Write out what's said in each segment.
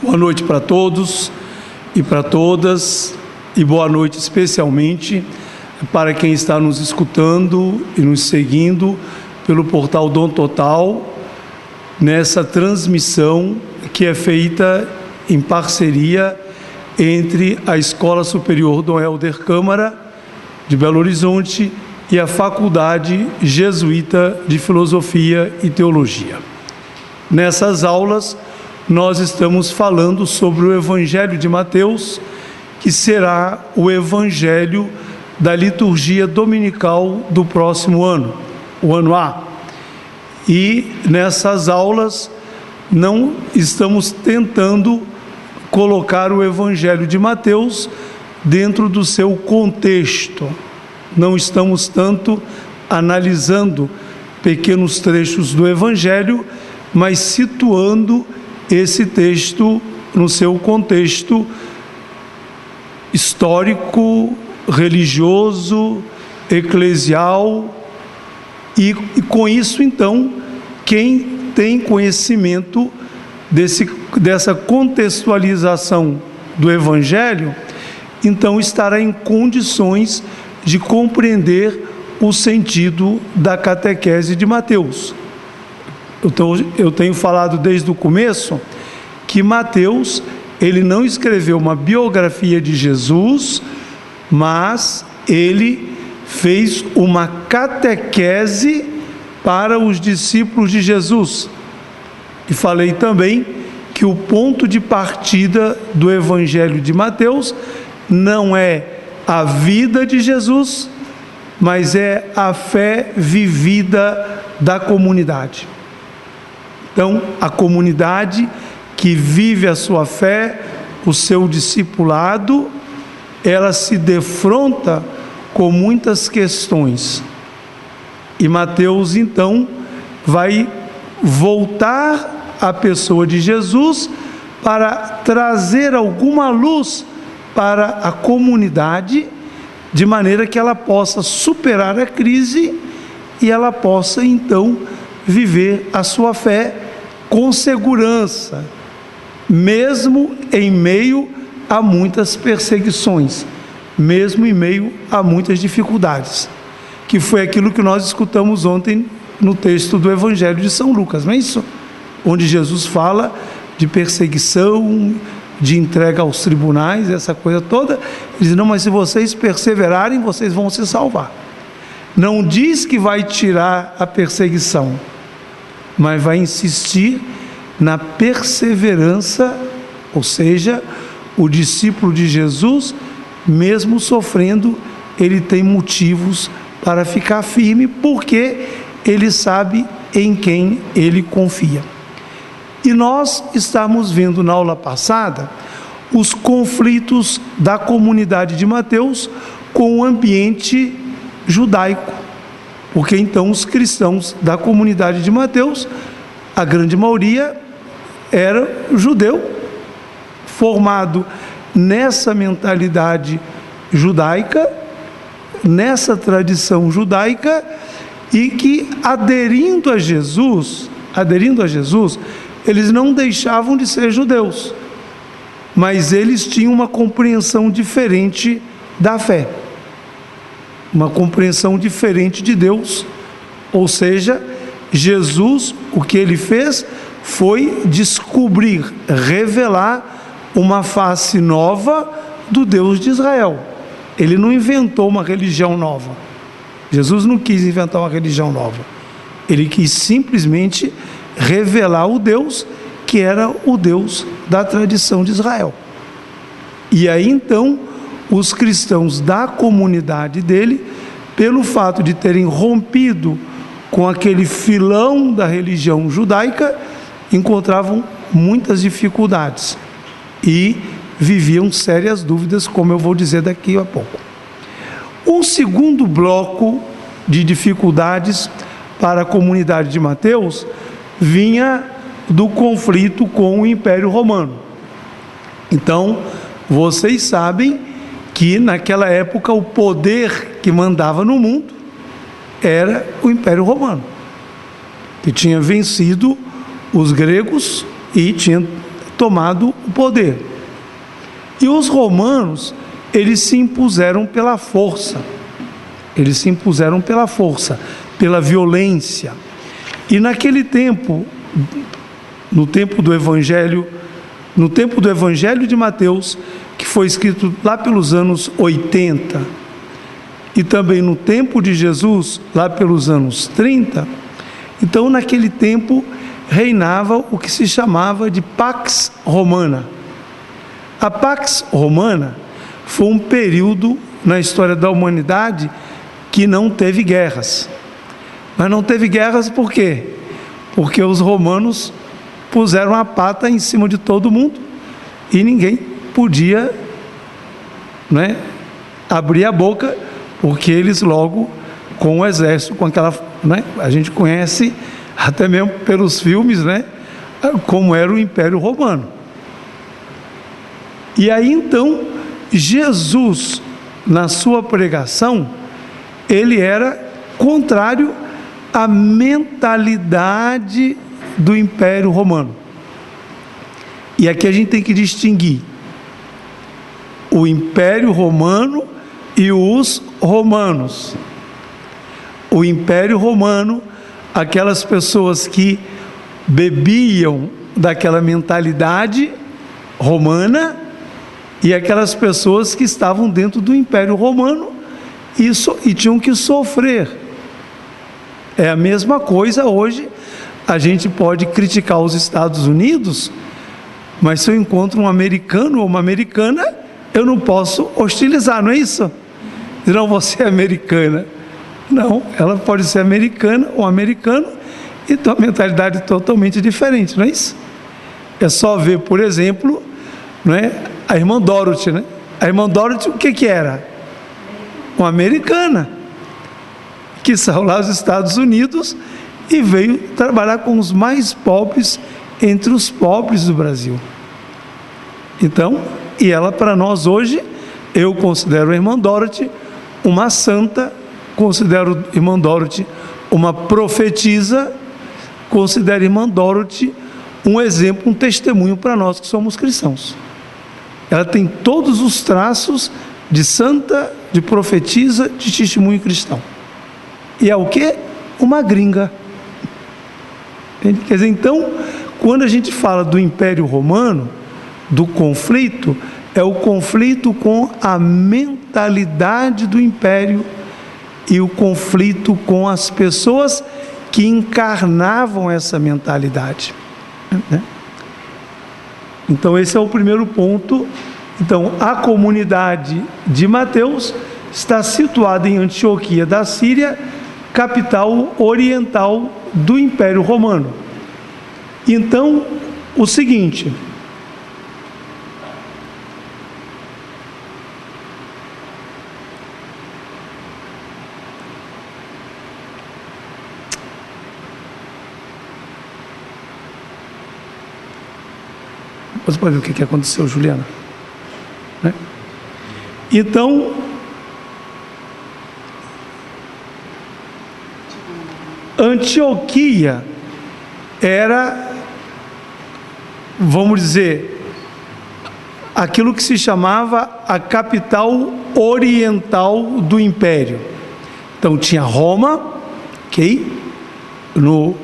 Boa noite para todos e para todas, e boa noite especialmente para quem está nos escutando e nos seguindo pelo portal Dom Total, nessa transmissão que é feita em parceria entre a Escola Superior Dom Helder Câmara, de Belo Horizonte, e a Faculdade Jesuíta de Filosofia e Teologia. Nessas aulas, nós estamos falando sobre o Evangelho de Mateus, que será o Evangelho da liturgia dominical do próximo ano, o ano A. E nessas aulas não estamos tentando colocar o Evangelho de Mateus dentro do seu contexto. Não estamos tanto analisando pequenos trechos do Evangelho, mas situando esse texto no seu contexto histórico, religioso, eclesial, e com isso, então, quem tem conhecimento dessa contextualização do Evangelho, então estará em condições de compreender o sentido da catequese de Mateus. Eu tenho falado desde o começo que Mateus, ele não escreveu uma biografia de Jesus, mas ele fez uma catequese para os discípulos de Jesus. E falei também que o ponto de partida do Evangelho de Mateus não é a vida de Jesus, mas é a fé vivida da comunidade. Então, a comunidade que vive a sua fé, o seu discipulado, ela se defronta com muitas questões. E Mateus, então, vai voltar à pessoa de Jesus para trazer alguma luz para a comunidade, de maneira que ela possa superar a crise e ela possa, então, viver a sua fé com segurança, mesmo em meio a muitas perseguições, mesmo em meio a muitas dificuldades, que foi aquilo que nós escutamos ontem no texto do Evangelho de São Lucas, não é isso? Onde Jesus fala de perseguição, de entrega aos tribunais, essa coisa toda. Ele diz, não, mas se vocês perseverarem, vocês vão se salvar. Não diz que vai tirar a perseguição, mas vai insistir na perseverança, ou seja, o discípulo de Jesus, mesmo sofrendo, ele tem motivos para ficar firme, porque ele sabe em quem ele confia. E nós estamos vendo na aula passada os conflitos da comunidade de Mateus com o ambiente judaico, porque então os cristãos da comunidade de Mateus, a grande maioria era judeu, formado nessa mentalidade judaica, nessa tradição judaica, e que aderindo a Jesus, eles não deixavam de ser judeus, mas eles tinham uma compreensão diferente da fé, uma compreensão diferente de Deus. Ou seja, Jesus, o que ele fez foi descobrir, revelar uma face nova do Deus de Israel. Ele não inventou uma religião nova. Jesus não quis inventar uma religião nova. Ele quis simplesmente revelar o Deus que era o Deus da tradição de Israel. E aí então os cristãos da comunidade dele, pelo fato de terem rompido com aquele filão da religião judaica, encontravam muitas dificuldades e viviam sérias dúvidas, como eu vou dizer daqui a pouco. Um segundo bloco de dificuldades para a comunidade de Mateus vinha do conflito com o Império Romano. Então, vocês sabem que naquela época o poder que mandava no mundo era o Império Romano, que tinha vencido os gregos e tinha tomado o poder. E os romanos, eles se impuseram pela força. Eles se impuseram pela força, pela violência. E naquele tempo, no tempo do Evangelho de Mateus, que foi escrito lá pelos anos 80, e também no tempo de Jesus, lá pelos anos 30, então naquele tempo reinava o que se chamava de Pax Romana. A Pax Romana foi um período na história da humanidade que não teve guerras. Mas não teve guerras por quê? Porque os romanos puseram a pata em cima de todo mundo e ninguém podia, né, abrir a boca, porque eles logo, com o exército, com aquela, né, a gente conhece até mesmo pelos filmes, né, como era o Império Romano. E aí então Jesus, na sua pregação, ele era contrário à mentalidade do Império Romano. E aqui a gente tem que distinguir o Império Romano e os romanos. O Império Romano, aquelas pessoas que bebiam daquela mentalidade romana, e aquelas pessoas que estavam dentro do Império Romano e tinham que sofrer. É a mesma coisa hoje. A gente pode criticar os Estados Unidos, mas se eu encontro um americano ou uma americana, eu não posso hostilizar, não é isso? Não, você é americana. Não, ela pode ser americana ou americano e ter uma mentalidade totalmente diferente, não é isso? É só ver, por exemplo, não é, a irmã Dorothy, né? A irmã Dorothy, o que era? Uma americana que saiu lá dos Estados Unidos e veio trabalhar com os mais pobres entre os pobres do Brasil. Então, e ela para nós hoje, eu considero a irmã Dorothy uma santa, considero a irmã Dorothy uma profetisa, considero a irmã Dorothy um exemplo, um testemunho para nós que somos cristãos. Ela tem todos os traços de santa, de profetisa, de testemunho cristão. E é o quê? Uma gringa. Quer dizer, então, quando a gente fala do Império Romano, do conflito, é o conflito com a mentalidade do império e o conflito com as pessoas que encarnavam essa mentalidade, né? Então esse é o primeiro ponto. Então a comunidade de Mateus está situada em Antioquia da Síria, capital oriental do Império Romano. Então, o seguinte: você pode ver o que aconteceu, Juliana, né? Então, Antioquia era, vamos dizer, aquilo que se chamava a capital oriental do império. Então tinha Roma, ok, no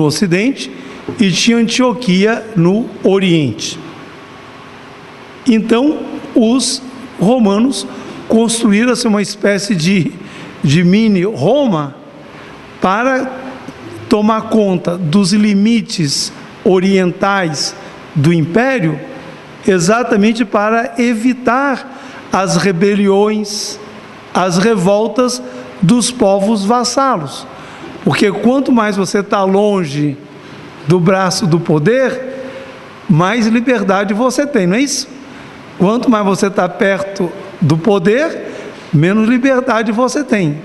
ocidente, e tinha Antioquia no oriente. Então os romanos construíram assim, uma espécie de mini Roma para tomar conta dos limites orientais do império, exatamente para evitar as rebeliões, as revoltas dos povos vassalos. Porque quanto mais você está longe do braço do poder, mais liberdade você tem, não é isso? Quanto mais você está perto do poder, menos liberdade você tem.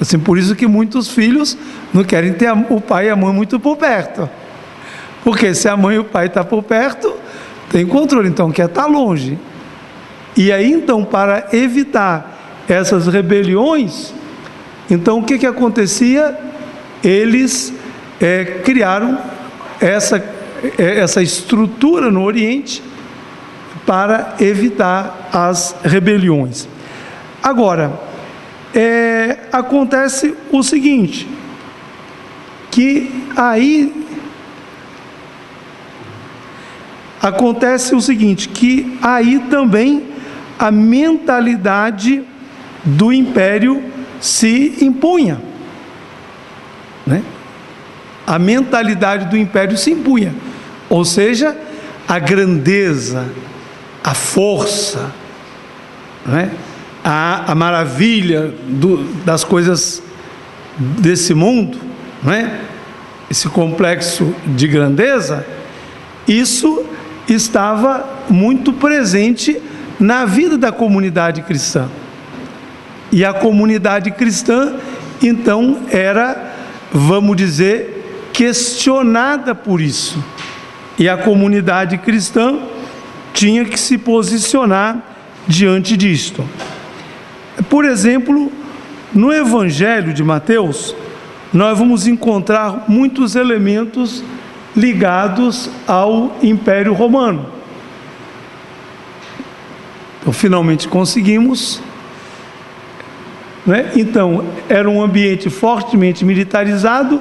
Assim, por isso que muitos filhos não querem ter o pai e a mãe muito por perto. Porque se a mãe e o pai estão por perto, tem controle, então quer estar longe. E aí então, para evitar essas rebeliões, então o que acontecia? Eles criaram essa estrutura no Oriente para evitar as rebeliões. Agora, acontece o seguinte, que aí também a mentalidade do império se impunha, né? A mentalidade do império se impunha, ou seja, a grandeza, a força, né? A maravilha das coisas desse mundo, né? Esse complexo de grandeza, isso estava muito presente na vida da comunidade cristã. E a comunidade cristã, então, era, vamos dizer, questionada por isso. E a comunidade cristã tinha que se posicionar diante disto. Por exemplo, no Evangelho de Mateus, nós vamos encontrar muitos elementos ligados ao Império Romano. Então, finalmente conseguimos, né? Então, era um ambiente fortemente militarizado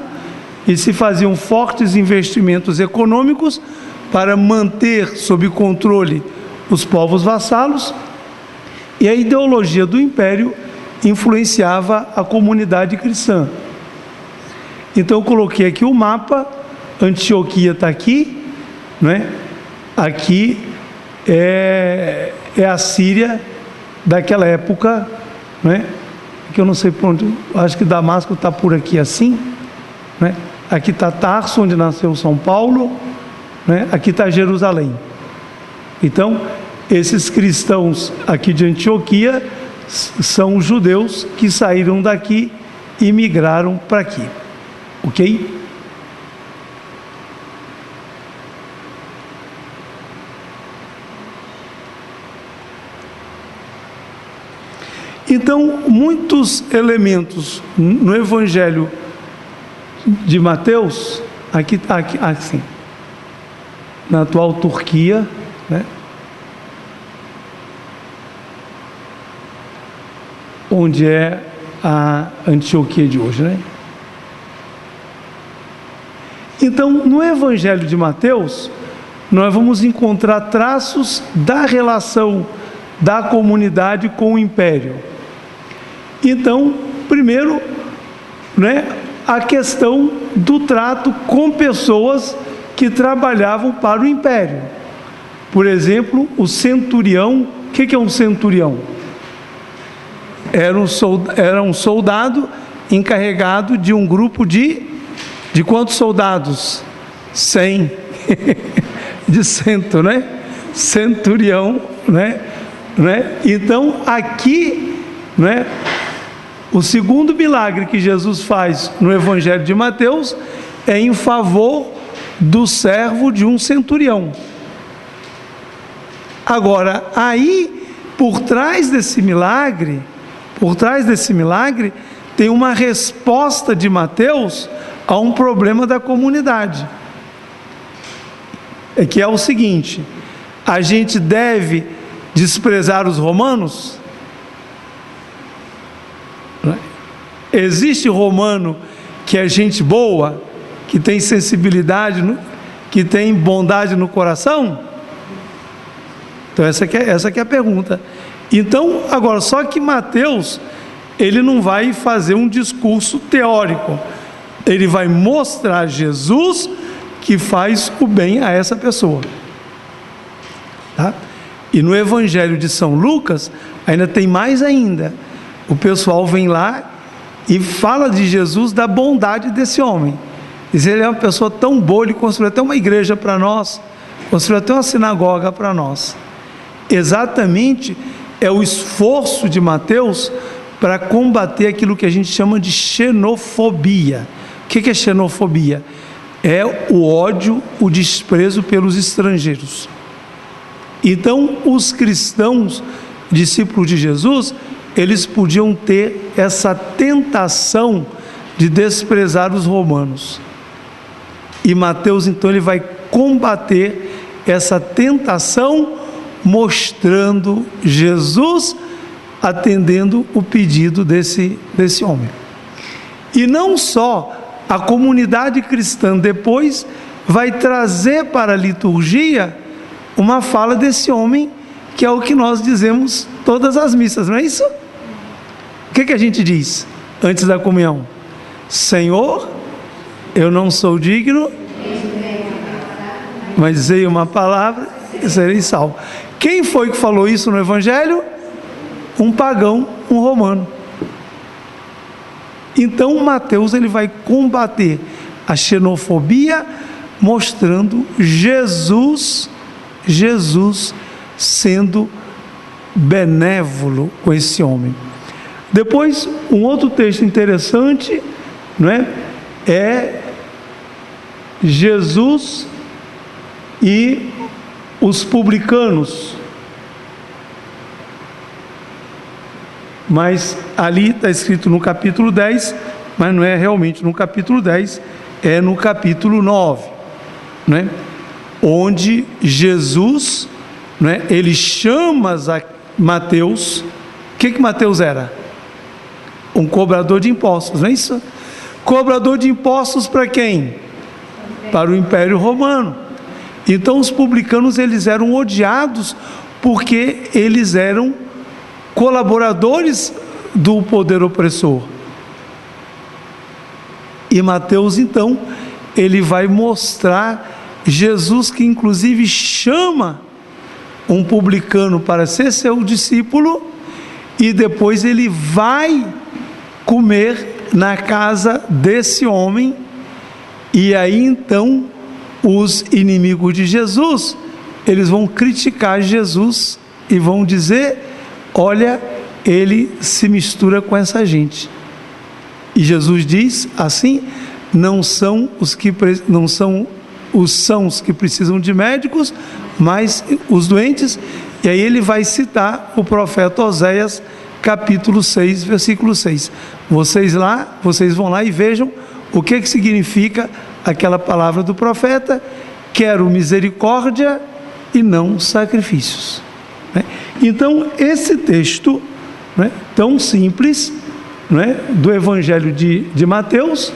e se faziam fortes investimentos econômicos para manter sob controle os povos vassalos, e a ideologia do império influenciava a comunidade cristã. Então, eu coloquei aqui o mapa. Antioquia está aqui, né? Aqui é a Síria daquela época, né? Que eu não sei por onde, acho que Damasco está por aqui assim, né? Aqui está Tarso, onde nasceu São Paulo, né? Aqui está Jerusalém. Então, esses cristãos aqui de Antioquia são os judeus que saíram daqui e migraram para aqui, ok? Então, muitos elementos no Evangelho de Mateus, aqui assim, na atual Turquia, né? Onde é a Antioquia de hoje, né? Então, no Evangelho de Mateus, nós vamos encontrar traços da relação da comunidade com o império. Então, primeiro, né, a questão do trato com pessoas que trabalhavam para o império. Por exemplo, o centurião. O que é um centurião? Era um soldado encarregado de um grupo de quantos soldados? 100. De cento, né? Centurião, né? Então, aqui, né, o segundo milagre que Jesus faz no Evangelho de Mateus é em favor do servo de um centurião. Agora, aí, por trás desse milagre, tem uma resposta de Mateus a um problema da comunidade. Que é o seguinte: a gente deve desprezar os romanos? Existe romano que é gente boa, que tem sensibilidade, que tem bondade no coração? Então essa que é a pergunta. Então, agora, só que Mateus, ele não vai fazer um discurso teórico, ele vai mostrar Jesus que faz o bem a essa pessoa, tá? E no Evangelho de São Lucas ainda tem mais ainda. O pessoal vem lá e fala de Jesus, da bondade desse homem. Diz: ele é uma pessoa tão boa, ele construiu até uma igreja para nós, construiu até uma sinagoga para nós. Exatamente, é o esforço de Mateus para combater aquilo que a gente chama de xenofobia. O que é xenofobia? É o ódio, o desprezo pelos estrangeiros. Então, os cristãos, discípulos de Jesus, eles podiam ter essa tentação de desprezar os romanos. E Mateus, então, ele vai combater essa tentação, mostrando Jesus atendendo o pedido desse homem. E não só, a comunidade cristã depois vai trazer para a liturgia uma fala desse homem, que é o que nós dizemos todas as missas, não é isso? O que a gente diz antes da comunhão? Senhor, eu não sou digno, mas dizei uma palavra e serei salvo. Quem foi que falou isso no Evangelho? Um pagão, um romano. Então Mateus ele vai combater a xenofobia, mostrando Jesus sendo benévolo com esse homem. Depois, um outro texto interessante, não é? É Jesus e os publicanos. Mas ali está escrito no capítulo 10, mas não é realmente no capítulo 10, é no capítulo 9, né? Onde Jesus, né, ele chama Mateus. O que Mateus era? Um cobrador de impostos, não é isso? Cobrador de impostos para quem? Para o Império Romano. Então os publicanos eles eram odiados porque eles eram colaboradores do poder opressor. E Mateus então ele vai mostrar Jesus, que inclusive chama um publicano para ser seu discípulo, e depois ele vai comer na casa desse homem. E aí então os inimigos de Jesus, eles vão criticar Jesus e vão dizer: olha, ele se mistura com essa gente. E Jesus diz assim: não são os que precisam de médicos, mas os doentes. E aí ele vai citar o profeta Oséias, capítulo 6, versículo 6. Vocês vão lá e vejam o que significa aquela palavra do profeta: quero misericórdia e não sacrifícios. Então esse texto, né, tão simples, né, do Evangelho de Mateus,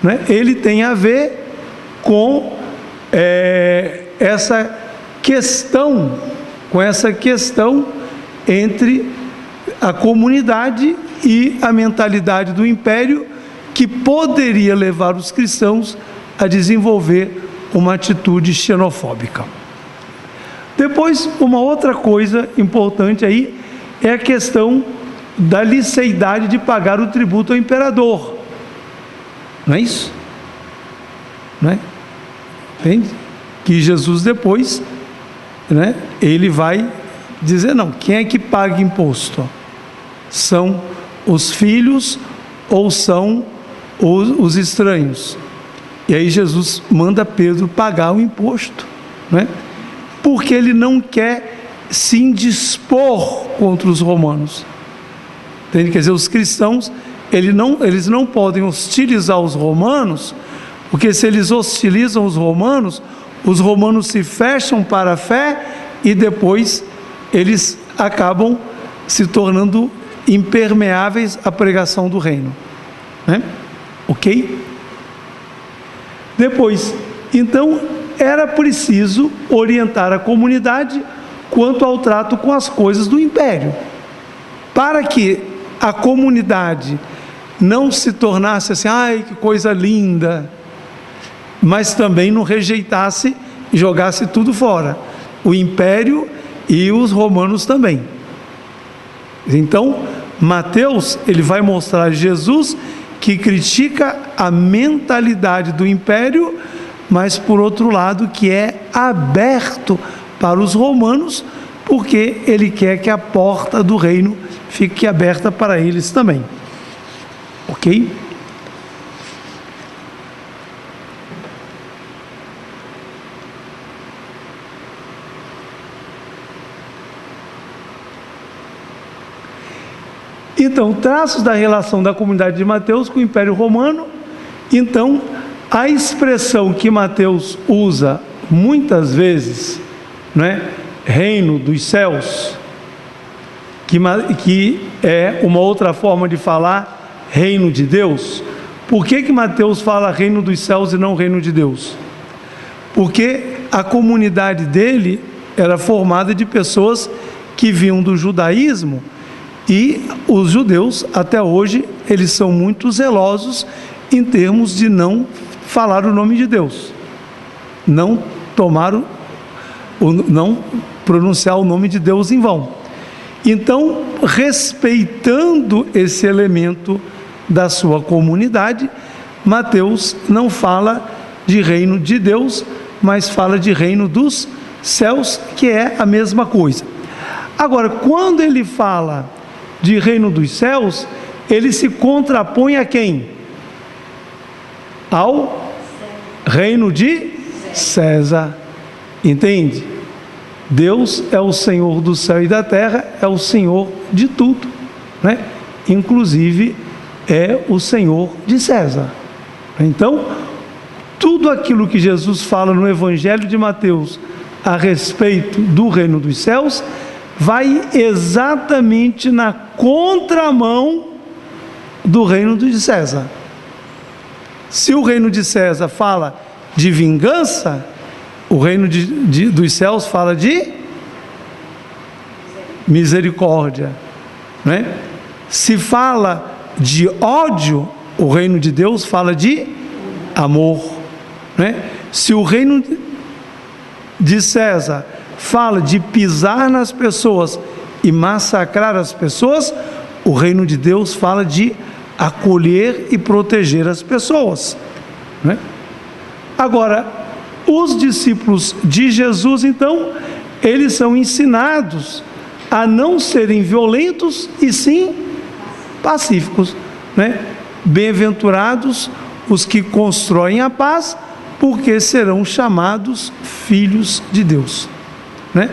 né, ele tem a ver com essa questão entre a comunidade e a mentalidade do império, que poderia levar os cristãos a desenvolver uma atitude xenofóbica. Depois, uma outra coisa importante aí é a questão da liceidade de pagar o tributo ao imperador. Não é isso? Não é? Entende? Que Jesus depois, né, ele vai dizer: não, quem é que paga imposto? São os filhos ou são os estranhos? E aí Jesus manda Pedro pagar o imposto, né? Porque ele não quer se indispor contra os romanos. Entende? Quer dizer, os cristãos, eles não podem hostilizar os romanos, porque se eles hostilizam os romanos se fecham para a fé e depois eles acabam se tornando impermeáveis à pregação do reino, né? Ok? Depois, então, era preciso orientar a comunidade quanto ao trato com as coisas do império, para que a comunidade não se tornasse assim: ai, que coisa linda, mas também não rejeitasse e jogasse tudo fora, o império e os romanos também. Então Mateus ele vai mostrar Jesus que critica a mentalidade do império, mas por outro lado que é aberto para os romanos, porque ele quer que a porta do reino fique aberta para eles também. Ok? Então, traços da relação da comunidade de Mateus com o Império Romano. Então, a expressão que Mateus usa muitas vezes, né, reino dos céus, que é uma outra forma de falar reino de Deus. Por que Mateus fala reino dos céus e não reino de Deus? Porque a comunidade dele era formada de pessoas que vinham do judaísmo, e os judeus, até hoje, eles são muito zelosos em termos de não falar o nome de Deus, não pronunciar o nome de Deus em vão. Então, respeitando esse elemento da sua comunidade, Mateus não fala de reino de Deus, mas fala de reino dos céus, que é a mesma coisa. Agora, quando ele fala de reino dos céus, ele se contrapõe a quem? Ao reino de César. Entende? Deus é o Senhor do céu e da terra, é o Senhor de tudo, né? Inclusive é o Senhor de César. Então, tudo aquilo que Jesus fala no Evangelho de Mateus a respeito do reino dos céus vai exatamente na contramão do reino de César. Se o reino de César fala de vingança, o reino dos céus fala de misericórdia, né? Se fala de ódio, o reino de Deus fala de amor, né? Se o reino de César fala de pisar nas pessoas e massacrar as pessoas, o reino de Deus fala de acolher e proteger as pessoas, né? Agora, os discípulos de Jesus, então, eles são ensinados a não serem violentos e sim pacíficos, né? Bem-aventurados os que constroem a paz, porque serão chamados filhos de Deus, né?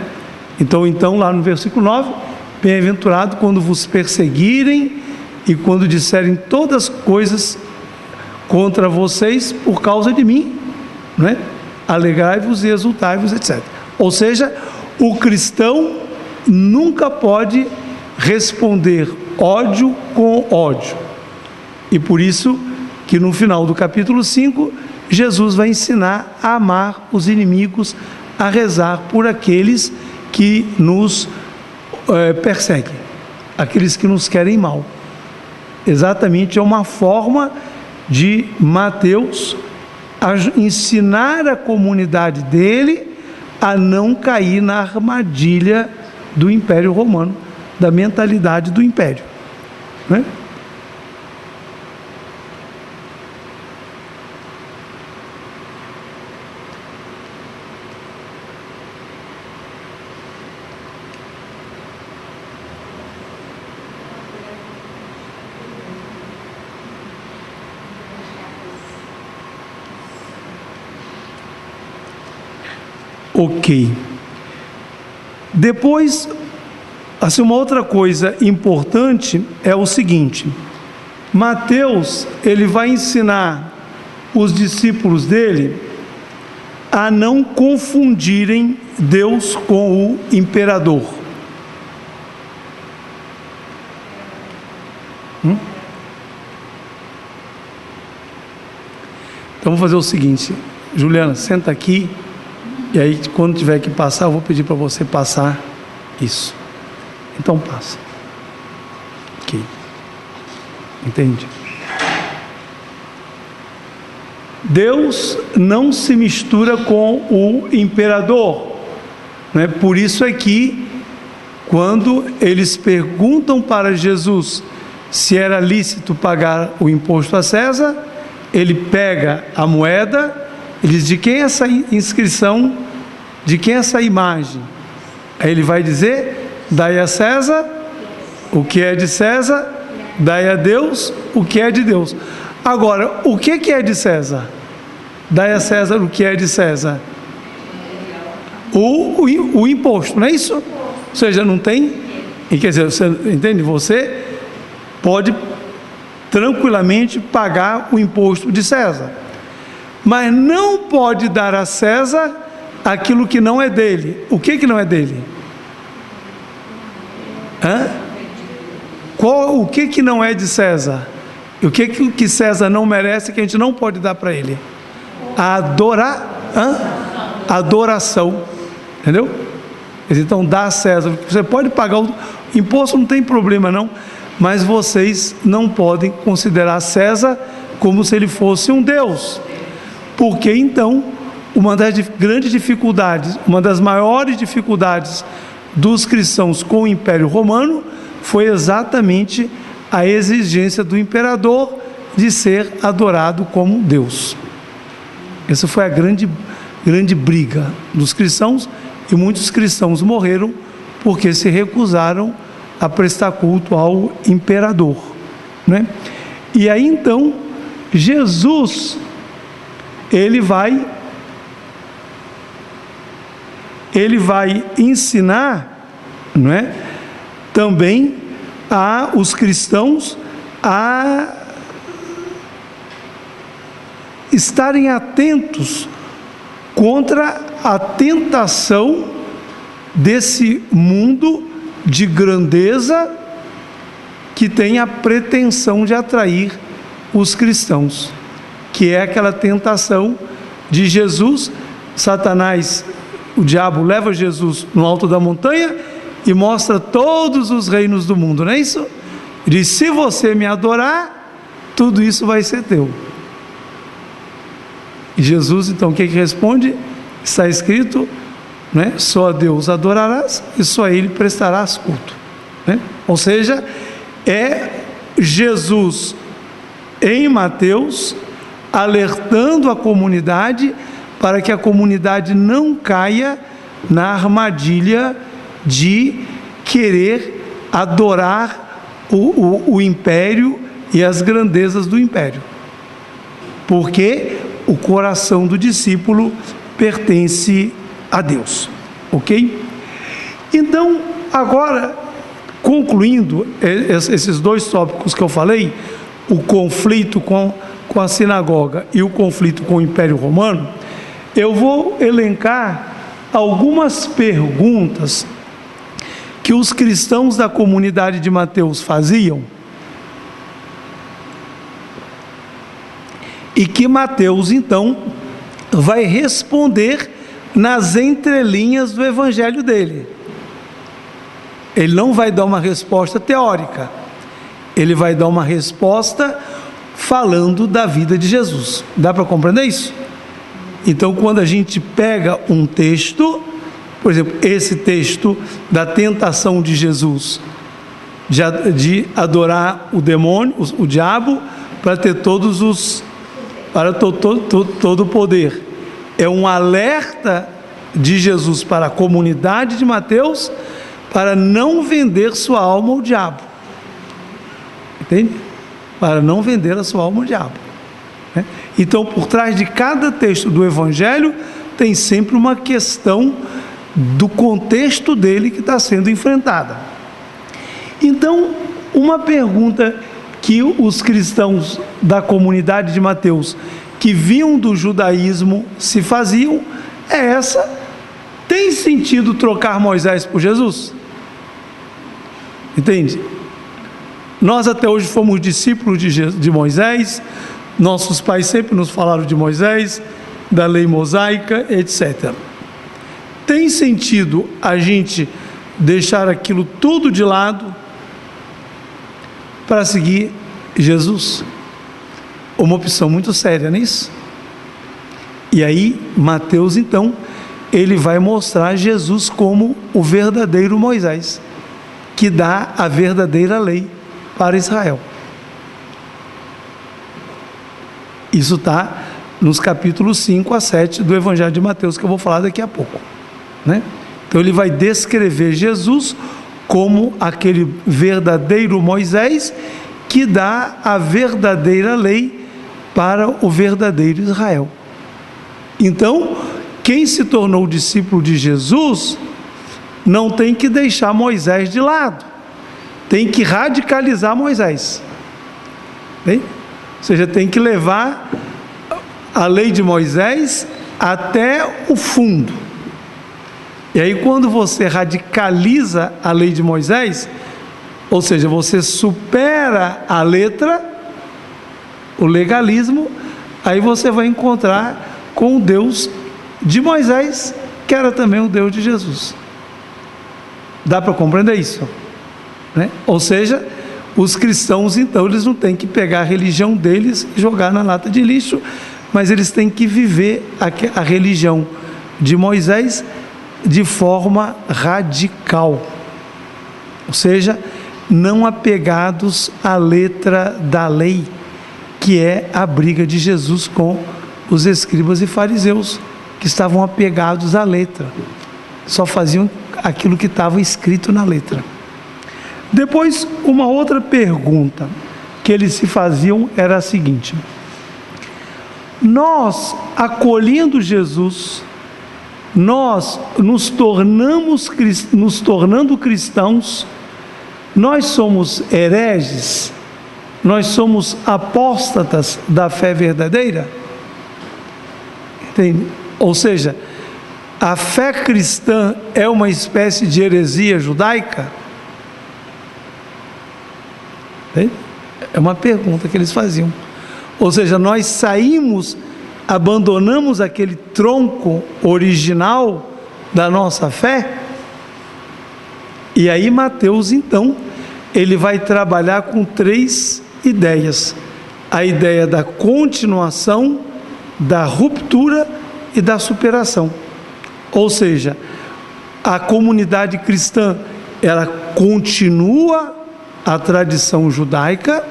Então lá no versículo 9, bem-aventurado quando vos perseguirem e quando disserem todas coisas contra vocês por causa de mim, né? Alegrai-vos e exultai-vos, etc. Ou seja, o cristão nunca pode responder ódio com ódio. E por isso que no final do capítulo 5, Jesus vai ensinar a amar os inimigos, a rezar por aqueles que nos perseguem, aqueles que nos querem mal. Exatamente, é uma forma de Mateus ensinar a comunidade dele a não cair na armadilha do Império Romano, da mentalidade do Império, né? Ok. Depois, assim, uma outra coisa importante é o seguinte: Mateus, ele vai ensinar os discípulos dele a não confundirem Deus com o imperador. Então vamos fazer o seguinte, Juliana, senta aqui. E aí, quando tiver que passar, eu vou pedir para você passar isso. Então, passa. Ok. Entende? Deus não se mistura com o imperador, né? Por isso é que, quando eles perguntam para Jesus se era lícito pagar o imposto a César, ele pega a moeda. Ele diz: de quem é essa inscrição? De quem é essa imagem? Aí ele vai dizer: dai a César o que é de César, dai a Deus o que é de Deus. Agora, o que é de César? Dai a César o que é de César. O imposto, não é isso? Ou seja, não tem. E quer dizer, você entende? Você pode tranquilamente pagar o imposto de César, mas não pode dar a César aquilo que não é dele. O que não é dele? O que não é de César? E o que César não merece, que a gente não pode dar para ele? Adoração. Entendeu? Então dá a César. Você pode pagar o imposto, não tem problema não, mas vocês não podem considerar César como se ele fosse um Deus. Porque então, uma das grandes dificuldades, uma das maiores dificuldades dos cristãos com o Império Romano foi exatamente a exigência do imperador de ser adorado como Deus. Essa foi a grande briga dos cristãos, e muitos cristãos morreram porque se recusaram a prestar culto ao imperador, né? E aí então Jesus ele vai ensinar, não é, também a os cristãos a estarem atentos contra a tentação desse mundo de grandeza que tem a pretensão de atrair os cristãos, que é aquela tentação de Jesus. Satanás, o diabo, leva Jesus no alto da montanha e mostra todos os reinos do mundo, não é isso? Diz: se você me adorar, tudo isso vai ser teu. E Jesus, então, o que responde? Está escrito, né? Só a Deus adorarás e só a Ele prestarás culto, né? Ou seja, é Jesus em Mateus alertando a comunidade para que a comunidade não caia na armadilha de querer adorar o império e as grandezas do império, porque o coração do discípulo pertence a Deus, ok? Então, agora, concluindo esses dois tópicos que eu falei, o conflito com a sinagoga e o conflito com o Império Romano, eu vou elencar algumas perguntas que os cristãos da comunidade de Mateus faziam e que Mateus, então, vai responder nas entrelinhas do evangelho dele. Ele não vai dar uma resposta teórica, ele vai dar uma resposta falando da vida de Jesus. Dá para compreender isso? Então, quando a gente pega um texto, por exemplo, esse texto da tentação de Jesus, de adorar o demônio, o diabo, para ter todo o poder, é um alerta de Jesus para a comunidade de Mateus para não vender sua alma ao diabo. Entende? Para não vender a sua alma ao diabo, né? Então, por trás de cada texto do Evangelho, tem sempre uma questão do contexto dele que está sendo enfrentada. Então, uma pergunta que os cristãos da comunidade de Mateus, que vinham do judaísmo, se faziam, é essa: tem sentido trocar Moisés por Jesus? Entende? Nós até hoje fomos discípulos de Moisés, nossos pais sempre nos falaram de Moisés, da lei mosaica, etc. Tem sentido a gente deixar aquilo tudo de lado para seguir Jesus? Uma opção muito séria, não é isso? E aí, Mateus, então, ele vai mostrar Jesus como o verdadeiro Moisés, que dá a verdadeira lei para Israel. Isso está nos capítulos 5 a 7 do Evangelho de Mateus, que eu vou falar daqui a pouco, né? Então ele vai descrever Jesus como aquele verdadeiro Moisés que dá a verdadeira lei para o verdadeiro Israel. Então, quem se tornou discípulo de Jesus não tem que deixar Moisés de lado, tem que radicalizar Moisés, bem? Ou seja, tem que levar a lei de Moisés até o fundo, E aí, quando você radicaliza a lei de Moisés, ou seja, você supera a letra, o legalismo, aí você vai encontrar com o Deus de Moisés, que era também o Deus de Jesus. Dá para compreender isso? Né? Ou seja, os cristãos, então, eles não têm que pegar a religião deles e jogar na lata de lixo, mas eles têm que viver a religião de Moisés de forma radical, ou seja, não apegados à letra da lei, que é a briga de Jesus com os escribas e fariseus, que estavam apegados à letra, só faziam aquilo que estava escrito na letra. Depois, uma outra pergunta que eles se faziam era a seguinte: nós, acolhendo Jesus, nós nos tornando cristãos, nós somos hereges? Nós somos apóstatas da fé verdadeira? Entende? Ou seja, a fé cristã é uma espécie de heresia judaica? Entende? É uma pergunta que eles faziam. Ou seja, nós saímos, abandonamos aquele tronco original da nossa fé? E aí Mateus, então, ele vai trabalhar com 3 ideias: a ideia da continuação, da ruptura e da superação. Ou seja, a comunidade cristã, ela continua a tradição judaica,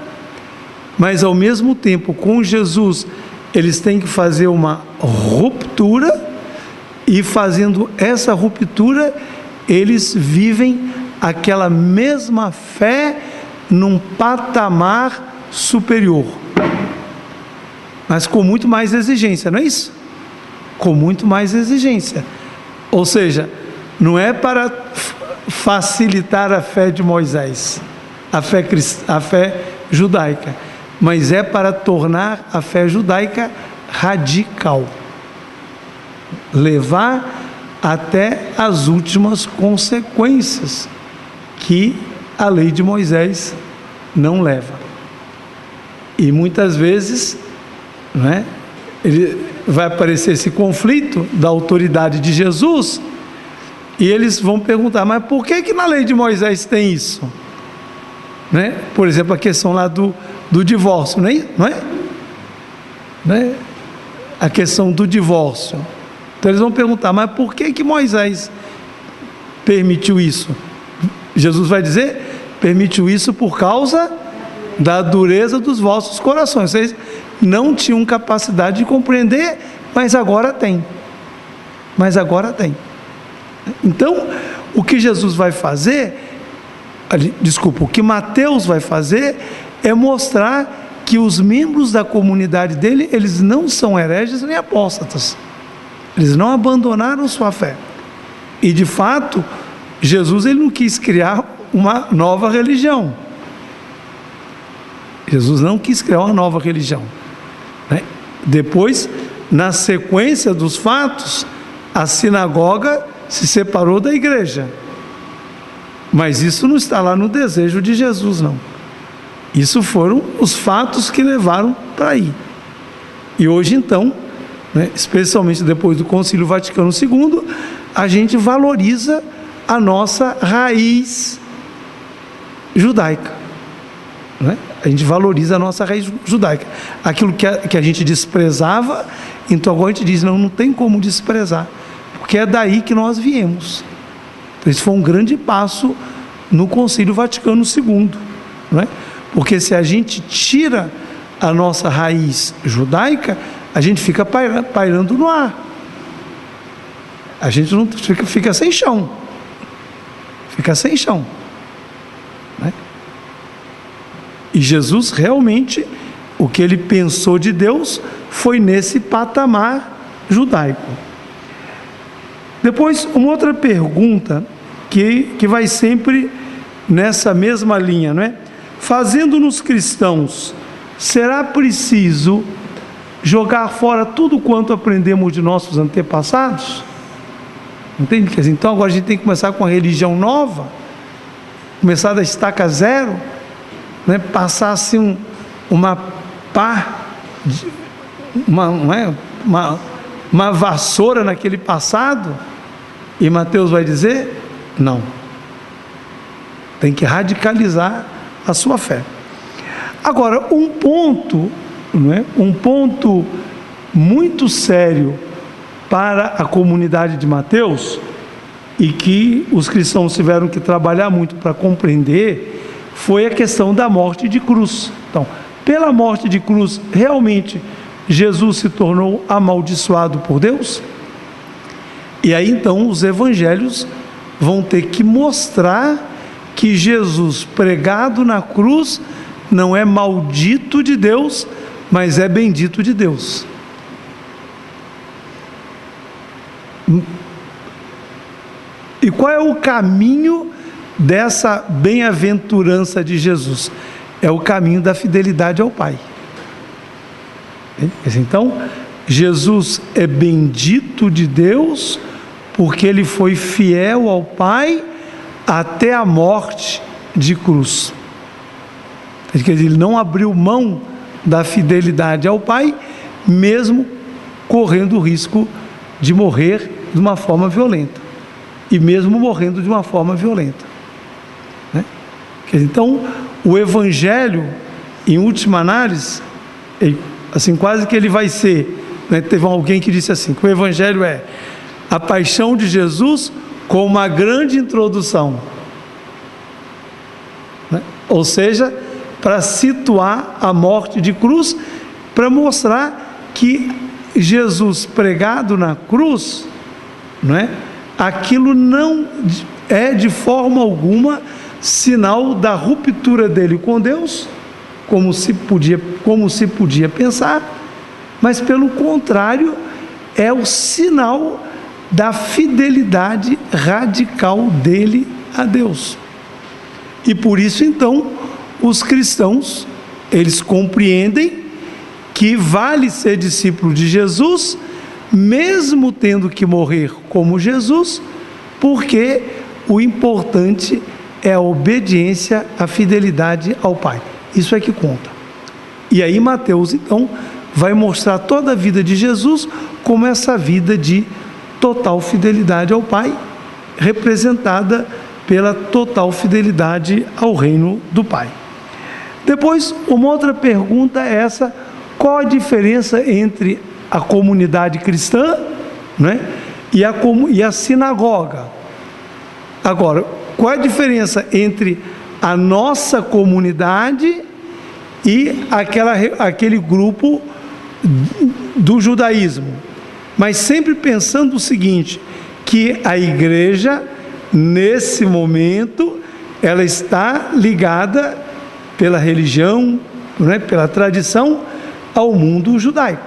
mas ao mesmo tempo, com Jesus, eles têm que fazer uma ruptura, e fazendo essa ruptura, eles vivem aquela mesma fé num patamar superior, mas com muito mais exigência, não é isso? Com muito mais exigência. Ou seja, não é para facilitar a fé de Moisés, a fé judaica, mas é para tornar a fé judaica radical, levar até as últimas consequências que a lei de Moisés não leva. E muitas vezes, não é? Vai aparecer esse conflito da autoridade de Jesus, e eles vão perguntar: mas por que na lei de Moisés tem isso? Né? Por exemplo, a questão lá do divórcio, não é? Né? A questão do divórcio. Então eles vão perguntar: mas por que Moisés permitiu isso? Jesus vai dizer: permitiu isso por causa da dureza dos vossos corações. Vocês não tinham capacidade de compreender, mas agora tem. Então, o que Jesus vai fazer, o que Mateus vai fazer é mostrar que os membros da comunidade dele, eles não são hereges nem apóstatas. Eles não abandonaram sua fé. E de fato, Jesus, ele não quis criar uma nova religião. Jesus não quis criar uma nova religião, né? Depois, na sequência dos fatos, a sinagoga se separou da igreja. Mas isso não está lá no desejo de Jesus, não. Isso foram os fatos que levaram para aí. E hoje, então, né, especialmente depois do Concílio Vaticano II, a gente valoriza a nossa raiz judaica, né? A gente valoriza a nossa raiz judaica. Aquilo que a gente desprezava, então agora a gente diz: não tem como desprezar, porque é daí que nós viemos. Então, isso foi um grande passo no Concílio Vaticano II, não é? Porque se a gente tira a nossa raiz judaica, a gente fica pairando no ar. A gente não fica sem chão. Fica sem chão, né? E Jesus realmente, o que ele pensou de Deus foi nesse patamar judaico. Depois, uma outra pergunta que vai sempre nessa mesma linha, não é? Fazendo-nos cristãos, será preciso jogar fora tudo quanto aprendemos de nossos antepassados? Entende? Quer dizer, então agora a gente tem que começar com uma religião nova, começar da estaca zero, né? Passar assim uma vassoura naquele passado. E Mateus vai dizer: não, tem que radicalizar a sua fé. Agora, um ponto muito sério para a comunidade de Mateus, e que os cristãos tiveram que trabalhar muito para compreender, foi a questão da morte de cruz. Então, pela morte de cruz, realmente Jesus se tornou amaldiçoado por Deus? E aí então os evangelhos vão ter que mostrar que Jesus pregado na cruz não é maldito de Deus, mas é bendito de Deus. E qual é o caminho dessa bem-aventurança de Jesus? É o caminho da fidelidade ao Pai. Então, Jesus é bendito de Deus porque ele foi fiel ao Pai até a morte de cruz. Quer dizer, ele não abriu mão da fidelidade ao Pai, mesmo correndo o risco de morrer de uma forma violenta, e mesmo morrendo de uma forma violenta, né? Então, o Evangelho, em última análise, assim, quase que ele vai ser, né? Teve alguém que disse assim, que o Evangelho é a paixão de Jesus com uma grande introdução, né? Ou seja, para situar a morte de cruz, para mostrar que Jesus pregado na cruz, não é? Aquilo não é de forma alguma sinal da ruptura dele com Deus, como se podia pensar, mas pelo contrário, é o sinal da fidelidade radical dele a Deus. E por isso então os cristãos, eles compreendem que vale ser discípulo de Jesus, mesmo tendo que morrer como Jesus, porque o importante é a obediência, a fidelidade ao Pai. Isso é que conta. E aí Mateus então vai mostrar toda a vida de Jesus como essa vida de total fidelidade ao Pai, representada pela total fidelidade ao reino do Pai. Depois, uma outra pergunta é essa: qual a diferença entre a comunidade cristã, né, e a sinagoga? Agora, qual a diferença entre a nossa comunidade e aquele grupo do judaísmo? Mas sempre pensando o seguinte, que a igreja, nesse momento, ela está ligada pela religião, né, pela tradição, ao mundo judaico.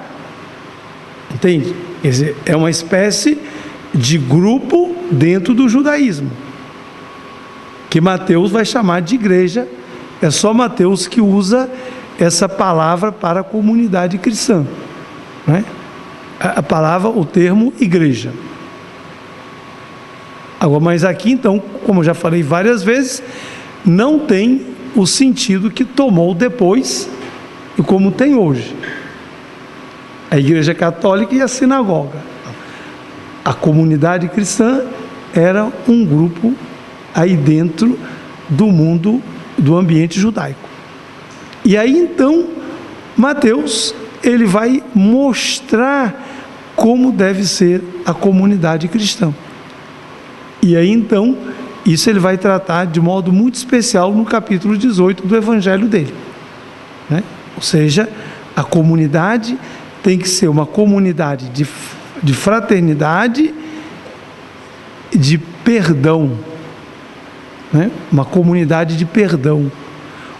Entende? Quer dizer, é uma espécie de grupo dentro do judaísmo, que Mateus vai chamar de igreja. É só Mateus que usa essa palavra para a comunidade cristã, né? A palavra, o termo igreja. Agora, mas aqui então, como eu já falei várias vezes, não tem o sentido que tomou depois e como tem hoje a igreja católica e a sinagoga. A comunidade cristã era um grupo aí dentro do mundo, do ambiente judaico. E aí então Mateus, ele vai mostrar como deve ser a comunidade cristã. E aí então, isso ele vai tratar de modo muito especial no capítulo 18 do evangelho dele, né? Ou seja, a comunidade tem que ser uma comunidade de fraternidade, de perdão, né? Uma comunidade de perdão,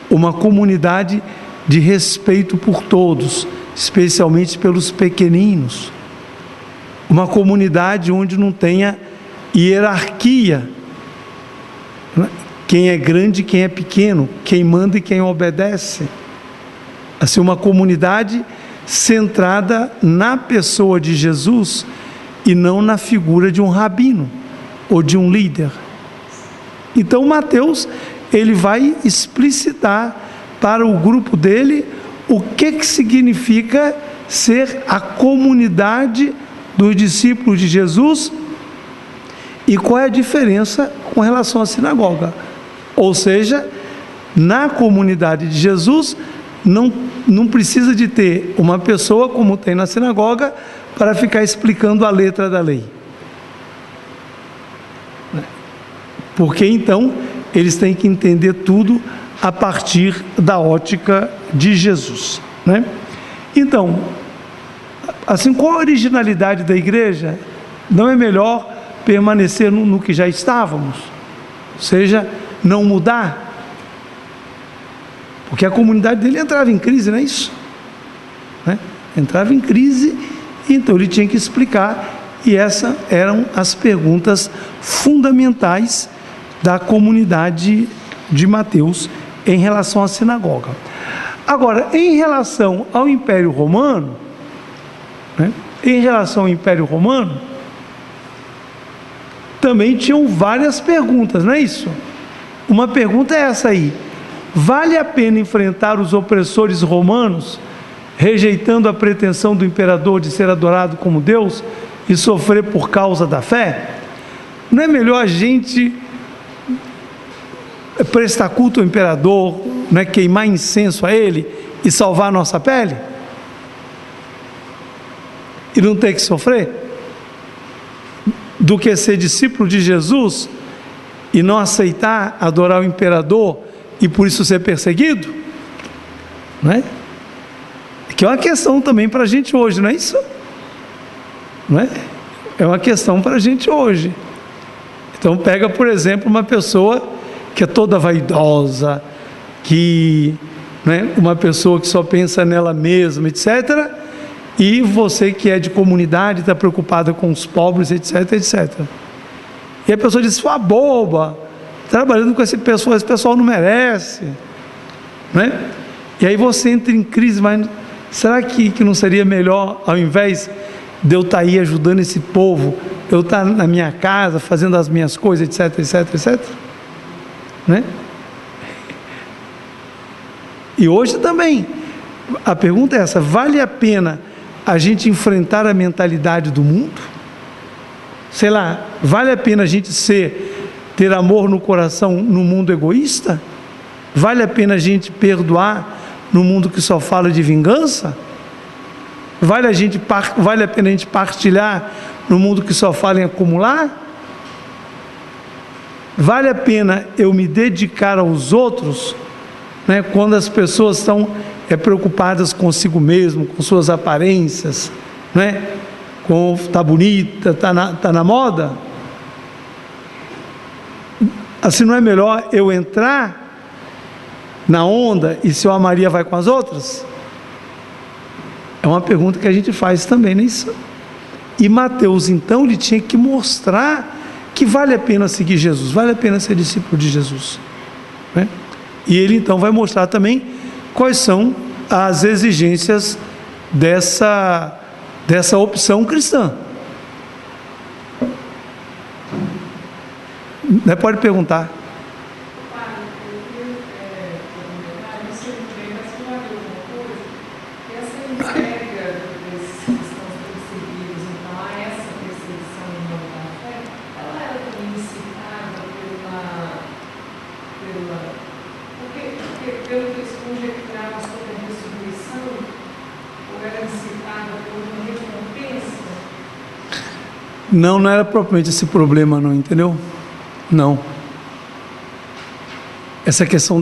uma comunidade de respeito por todos, especialmente pelos pequeninos, uma comunidade onde não tenha hierarquia, né? Quem é grande e quem é pequeno, quem manda e quem obedece. Assim, uma comunidade centrada na pessoa de Jesus e não na figura de um rabino. ou de um líder. Então Mateus, ele vai explicitar para o grupo dele o que significa ser a comunidade dos discípulos de Jesus e qual é a diferença com relação à sinagoga. Ou seja, na comunidade de Jesus não precisa de ter uma pessoa como tem na sinagoga para ficar explicando a letra da lei. Porque então eles têm que entender tudo a partir da ótica de Jesus, né? Então, assim, qual a originalidade da igreja? Não é melhor permanecer no que já estávamos? Ou seja, não mudar? Porque a comunidade dele entrava em crise, não é isso? Né? Entrava em crise, então ele tinha que explicar, e essas eram as perguntas fundamentais da comunidade de Mateus em relação à sinagoga. Agora, em relação ao Império Romano, né? Em relação ao Império Romano, também tinham várias perguntas, não é isso? Uma pergunta é essa aí: vale a pena enfrentar os opressores romanos, rejeitando a pretensão do imperador de ser adorado como Deus e sofrer por causa da fé? Não é melhor a gente prestar culto ao imperador, né, queimar incenso a ele e salvar a nossa pele? E não ter que sofrer? Do que ser discípulo de Jesus e não aceitar adorar o imperador e por isso ser perseguido? Não é? Que é uma questão também para a gente hoje, não é isso? Não é? É uma questão para a gente hoje. Então pega, por exemplo, uma pessoa que é toda vaidosa, que, né, uma pessoa que só pensa nela mesma, etc., e você que é de comunidade, está preocupada com os pobres, etc., etc. E a pessoa diz: sua boba, trabalhando com esse pessoal não merece, né? E aí você entra em crise, mas será que não seria melhor, ao invés de eu estar aí ajudando esse povo, eu estar na minha casa, fazendo as minhas coisas, etc., etc., etc., né? E hoje também a pergunta é essa: vale a pena a gente enfrentar a mentalidade do mundo? Sei lá, vale a pena a gente ter amor no coração no mundo egoísta? Vale a pena a gente perdoar no mundo que só fala de vingança? Vale a pena a gente partilhar no mundo que só fala em acumular? Vale a pena eu me dedicar aos outros, né, quando as pessoas estão preocupadas consigo mesmo, com suas aparências, né, com tá bonita, tá na moda? Assim, não é melhor eu entrar na onda e seu Maria vai com as outras? É uma pergunta que a gente faz também, não é isso? E Mateus, então, ele tinha que mostrar que vale a pena seguir Jesus, vale a pena ser discípulo de Jesus, né? E ele então vai mostrar também quais são as exigências dessa opção cristã. Né? Pode perguntar. Não era propriamente esse problema, não, entendeu? Não. Essa questão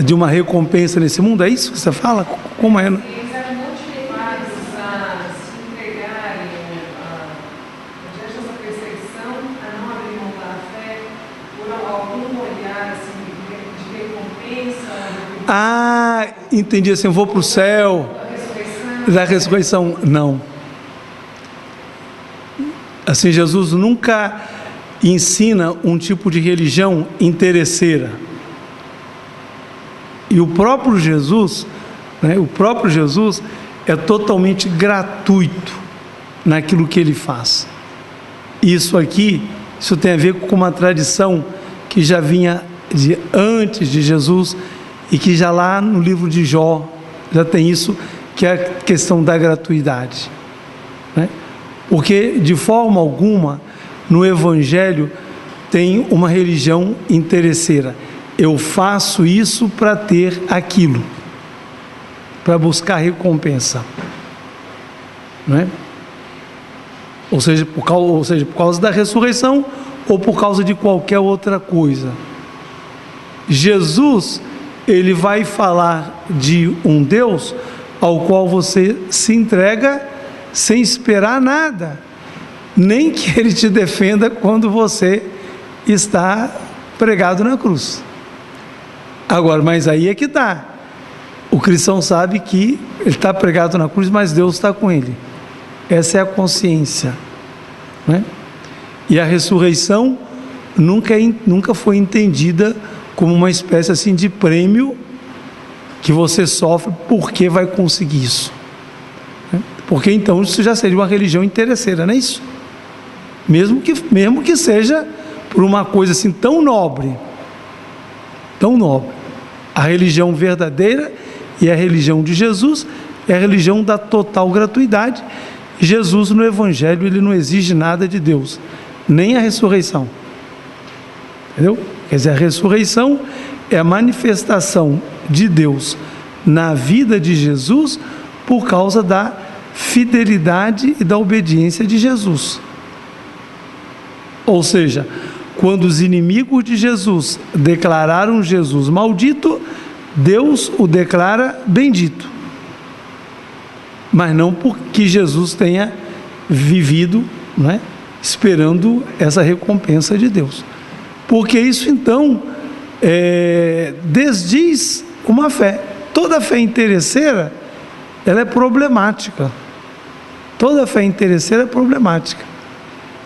de uma recompensa nesse mundo, é isso que você fala? Como é? Eles eram motivados a se entregarem diante dessa perseguição, a não abrir mão da fé, por algum olhar assim, de recompensa. Ah, entendi, assim, eu vou para o céu. Da ressurreição, não. Assim, Jesus nunca ensina um tipo de religião interesseira. E o próprio Jesus, né, é totalmente gratuito naquilo que ele faz. Isso aqui Isso tem a ver com uma tradição que já vinha de antes de Jesus e que já lá no livro de Jó já tem isso, que é a questão da gratuidade, né? Porque de forma alguma no Evangelho tem uma religião interesseira. Eu faço isso para ter aquilo, para buscar recompensa, não é? Ou seja, por causa da ressurreição ou por causa de qualquer outra coisa. Jesus, ele vai falar de um Deus ao qual você se entrega sem esperar nada, nem que ele te defenda quando você está pregado na cruz. Agora, mas aí é que está. O cristão sabe que ele está pregado na cruz, mas Deus está com ele. Essa é a consciência, né? E a ressurreição nunca foi entendida como uma espécie assim de prêmio que você sofre porque vai conseguir isso, né? Porque então isso já seria uma religião interesseira, não é isso? Mesmo que seja por uma coisa assim tão nobre. A religião verdadeira e a religião de Jesus é a religião da total gratuidade. Jesus no Evangelho, ele não exige nada de Deus, nem a ressurreição, entendeu? Quer dizer, a ressurreição é a manifestação de Deus na vida de Jesus por causa da fidelidade e da obediência de Jesus. Ou seja, quando os inimigos de Jesus declararam Jesus maldito, Deus o declara bendito. Mas não porque Jesus tenha vivido, né, esperando essa recompensa de Deus. Porque isso então desdiz uma fé. Toda fé interesseira, ela é problemática. Toda fé interesseira é problemática.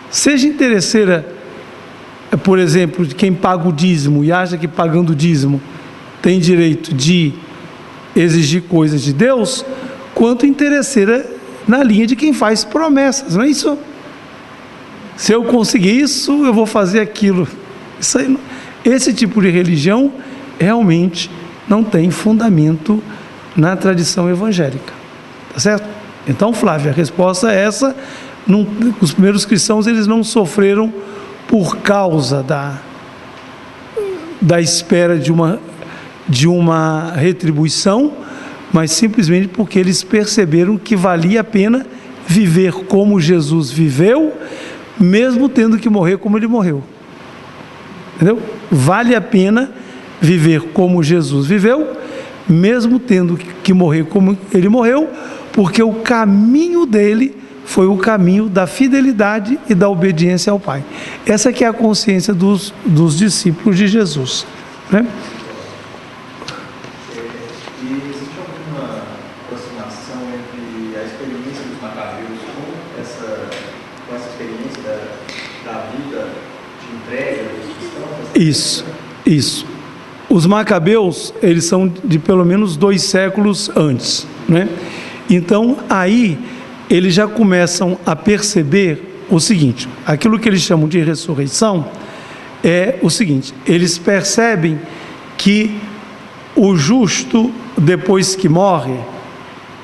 Seja interesseira, por exemplo, de quem paga o dízimo e acha que pagando o dízimo tem direito de exigir coisas de Deus, quanto interesseira na linha de quem faz promessas, não é isso? Se eu conseguir isso, eu vou fazer aquilo. Isso aí, esse tipo de religião realmente não tem fundamento na tradição evangélica, tá certo? Então, Flávia, a resposta é essa. Os primeiros cristãos, eles não sofreram por causa da espera de uma retribuição, mas simplesmente porque eles perceberam que valia a pena viver como Jesus viveu, mesmo tendo que morrer como ele morreu. Entendeu? Vale a pena viver como Jesus viveu, mesmo tendo que morrer como ele morreu, porque o caminho dele foi o caminho da fidelidade e da obediência ao Pai. Essa que é a consciência dos discípulos de Jesus, né? E existe alguma aproximação entre a experiência dos macabeus com essa experiência da vida de entrega dos cristãos? Isso. Os macabeus, eles são de pelo menos 2 séculos antes, né? Então, aí, eles já começam a perceber o seguinte: aquilo que eles chamam de ressurreição é o seguinte: eles percebem que o justo, depois que morre,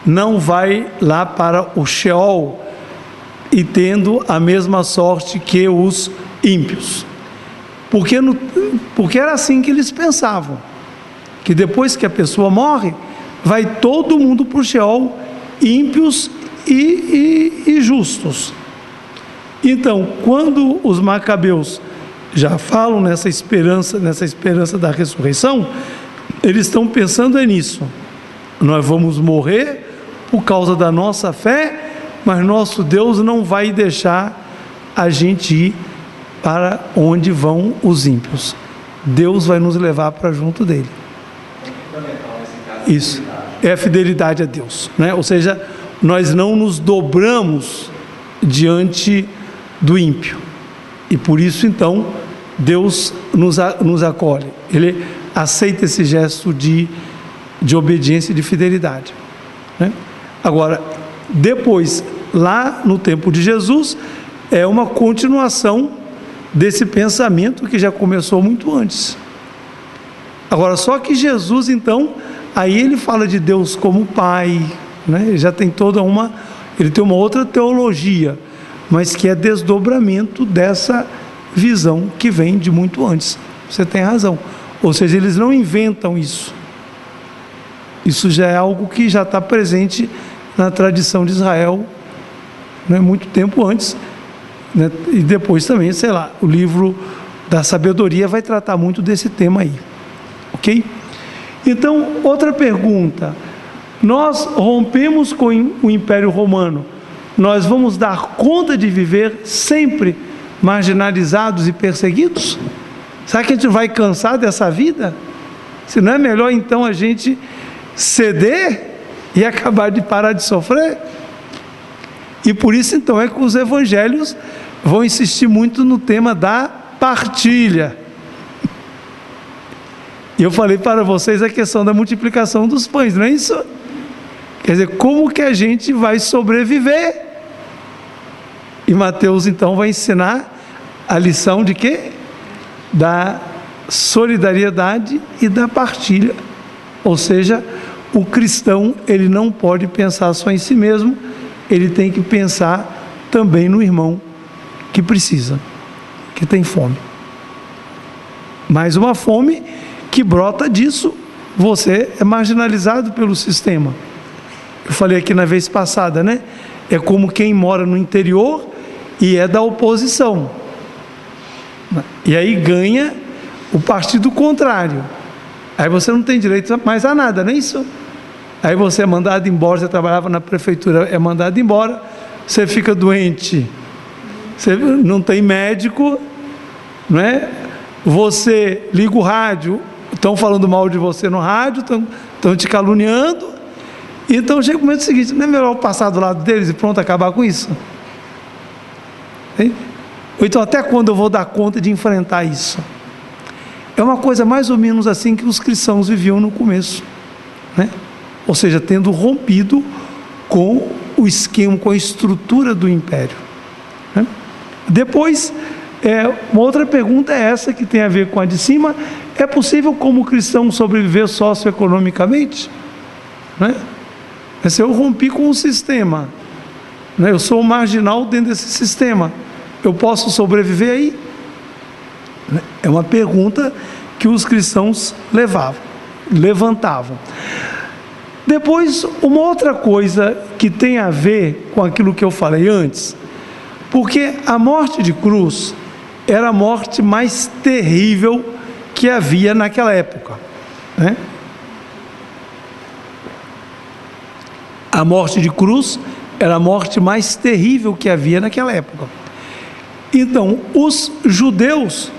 não vai lá para o Sheol e tendo a mesma sorte que os ímpios. Porque era assim que eles pensavam, que depois que a pessoa morre, vai todo mundo para o Sheol, ímpios e justos. Então, quando os macabeus já falam nessa esperança da ressurreição, eles estão pensando nisso. Nós vamos morrer por causa da nossa fé, mas nosso Deus não vai deixar a gente ir para onde vão os ímpios. Deus vai nos levar para junto dele. Isso é a fidelidade a Deus, né? Ou seja, nós não nos dobramos diante do ímpio, e por isso então Deus nos acolhe, ele aceita esse gesto de obediência e de fidelidade, né? Agora, depois, lá no tempo de Jesus, é uma continuação desse pensamento que já começou muito antes. Agora, só que Jesus, então, aí ele fala de Deus como Pai, né? Ele já tem ele tem uma outra teologia, mas que é desdobramento dessa visão que vem de muito antes. Você tem razão. Ou seja, eles não inventam isso. Isso já é algo que já está presente na tradição de Israel, né, muito tempo antes, né, e depois também, sei lá, o livro da sabedoria vai tratar muito desse tema aí, ok? Então, outra pergunta: nós rompemos com o Império Romano, nós vamos dar conta de viver sempre marginalizados e perseguidos? Será que a gente vai cansar dessa vida? Se não é melhor então a gente ceder e acabar de parar de sofrer? E por isso então é que os evangelhos vão insistir muito no tema da partilha. E eu falei para vocês a questão da multiplicação dos pães, não é isso? Quer dizer, como que a gente vai sobreviver? E Mateus então vai ensinar a lição de quê? Da solidariedade e da partilha. Ou seja, o cristão, ele não pode pensar só em si mesmo, ele tem que pensar também no irmão que precisa, que tem fome. Mas uma fome que brota disso, você é marginalizado pelo sistema. Eu falei aqui na vez passada, né? É como quem mora no interior e é da oposição. E aí ganha o partido contrário. Aí você não tem direito mais a nada, não é isso? Aí você é mandado embora, você trabalhava na prefeitura, é mandado embora, você fica doente, você não tem médico, não é? Você liga o rádio, estão falando mal de você no rádio, estão te caluniando, então chega o momento seguinte: não é melhor passar do lado deles e pronto, acabar com isso? Hein? Ou então, até quando eu vou dar conta de enfrentar isso? É uma coisa mais ou menos assim que os cristãos viviam no começo, né? Ou seja, tendo rompido com o esquema, com a estrutura do império, né? Depois, uma outra pergunta é essa, que tem a ver com a de cima: é possível como cristão sobreviver socioeconomicamente? Né? Se eu rompi com o sistema, né? Eu sou um marginal dentro desse sistema, eu posso sobreviver aí? É uma pergunta que os cristãos levantavam. Depois, uma outra coisa que tem a ver com aquilo que eu falei antes, porque a morte de cruz era a morte mais terrível que havia naquela época, né? A morte de cruz era a morte mais terrível que havia naquela época. Então, os judeus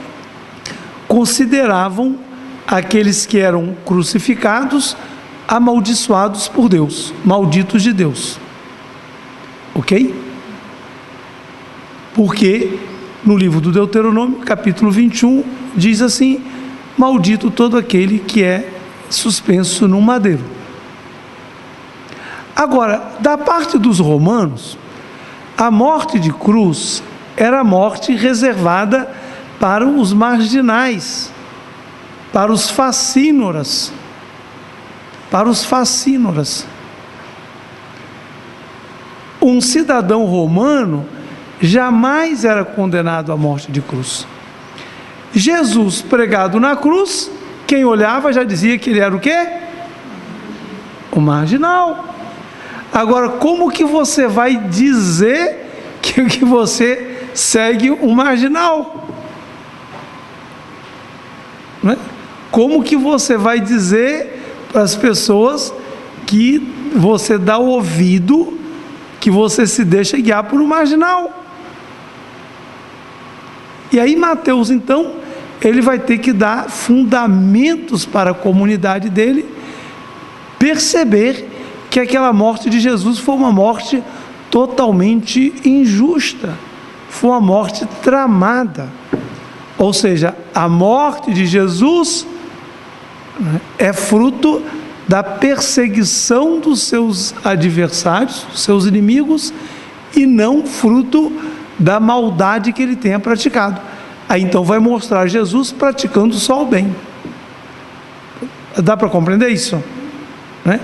consideravam aqueles que eram crucificados amaldiçoados por Deus, malditos de Deus, ok? Porque no livro do Deuteronômio, capítulo 21, diz assim: maldito todo aquele que é suspenso num madeiro. Agora, da parte dos romanos, a morte de cruz era a morte reservada para os marginais, para os facínoras, Um cidadão romano jamais era condenado à morte de cruz. Jesus pregado na cruz, quem olhava já dizia que ele era o quê? O marginal. Agora, como que você vai dizer que você segue um marginal? Né? Como que você vai dizer para as pessoas que você dá o ouvido, que você se deixa guiar por um marginal? E aí Mateus, então, ele vai ter que dar fundamentos para a comunidade dele perceber que aquela morte de Jesus foi uma morte totalmente injusta, foi uma morte tramada. Ou seja, a morte de Jesus é fruto da perseguição dos seus adversários, dos seus inimigos, e não fruto da maldade que ele tenha praticado. Aí então vai mostrar Jesus praticando só o bem. Dá para compreender isso? Né?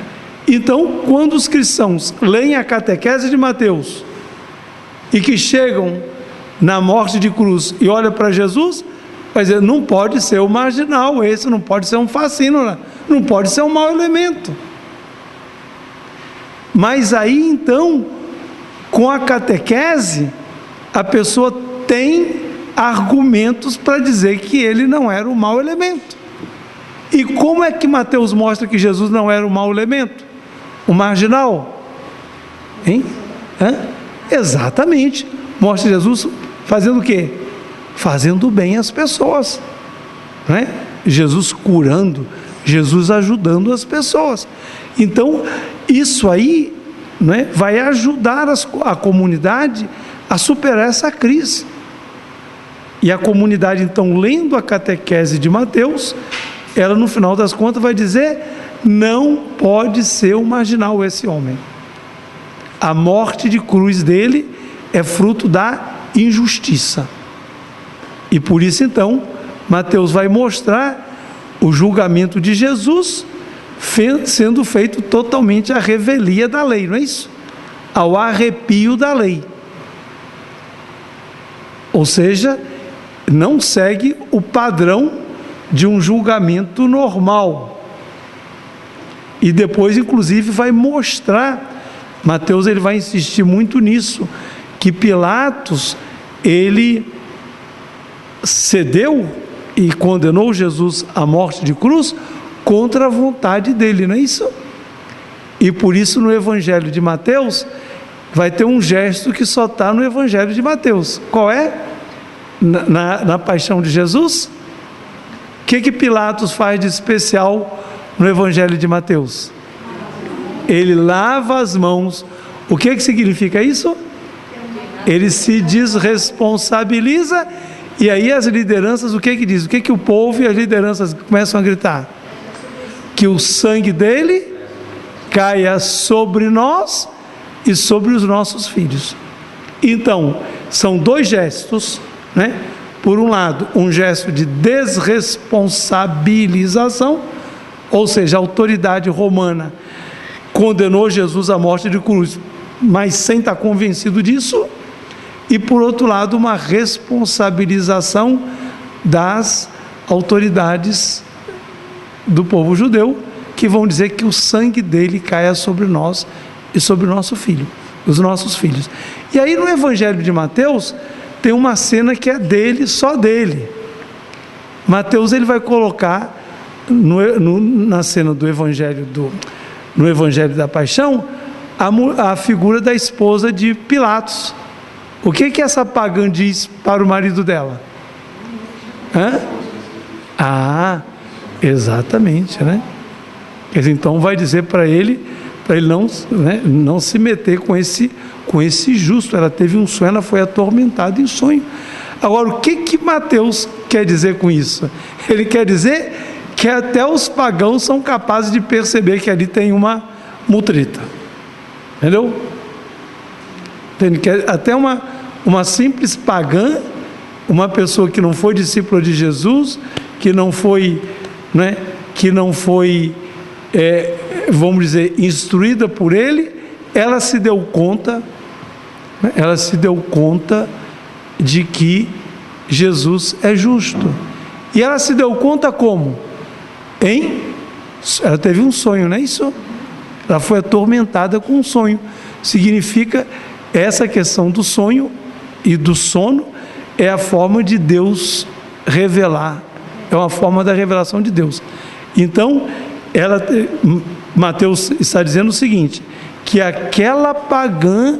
Então, quando os cristãos leem a catequese de Mateus e que chegam na morte de cruz e olham para Jesus, vai dizer, não pode ser o marginal, esse não pode ser um fascínio, não pode ser um mau elemento. Mas aí então, com a catequese, a pessoa tem argumentos para dizer que ele não era o mau elemento. E como é que Mateus mostra que Jesus não era o mau elemento? O marginal? Hein? Exatamente. Mostra Jesus fazendo o quê? Fazendo bem às pessoas. Não é? Jesus curando, Jesus ajudando as pessoas. Então, isso aí, não é, vai ajudar a comunidade a superar essa crise. E a comunidade, então, lendo a catequese de Mateus, ela, no final das contas, vai dizer, não pode ser um marginal esse homem. A morte de cruz dele é fruto da injustiça. E por isso, então, Mateus vai mostrar o julgamento de Jesus sendo feito totalmente à revelia da lei, não é isso? Ao arrepio da lei. Ou seja, não segue o padrão de um julgamento normal. E depois, inclusive, vai mostrar, Mateus ele vai insistir muito nisso, que Pilatos, ele cedeu e condenou Jesus à morte de cruz contra a vontade dele, não é isso? E por isso no Evangelho de Mateus vai ter um gesto que só está no Evangelho de Mateus. Qual é? Na paixão de Jesus? O que Pilatos faz de especial no Evangelho de Mateus? Ele lava as mãos. O que significa isso? Ele se desresponsabiliza. E aí as lideranças, o que diz? O que o povo e as lideranças começam a gritar? Que o sangue dele caia sobre nós e sobre os nossos filhos. Então, são dois gestos, né? Por um lado, um gesto de desresponsabilização, ou seja, a autoridade romana condenou Jesus à morte de cruz, mas sem estar convencido disso. E por outro lado, uma responsabilização das autoridades do povo judeu, que vão dizer que o sangue dele caia sobre nós e sobre o nosso filho, os nossos filhos. E aí no Evangelho de Mateus tem uma cena que é dele, só dele. Mateus ele vai colocar na cena do Evangelho no Evangelho da Paixão a figura da esposa de Pilatos. O que essa pagã diz para o marido dela? Exatamente, né? Então vai dizer para ele não se meter com esse justo. Ela teve um sonho, ela foi atormentada em sonho. Agora, o que Mateus quer dizer com isso? Ele quer dizer que até os pagãos são capazes de perceber que ali tem uma mutreta. Entendeu? Até uma simples pagã, uma pessoa que não foi discípula de Jesus, que não foi, vamos dizer, instruída por ele, ela se deu conta de que Jesus é justo. E ela se deu conta como? Ela teve um sonho, não é isso? Ela foi atormentada com um sonho. Significa essa questão do sonho e do sono é a forma de Deus revelar, é uma forma da revelação de Deus. Então, Mateus está dizendo o seguinte, que aquela pagã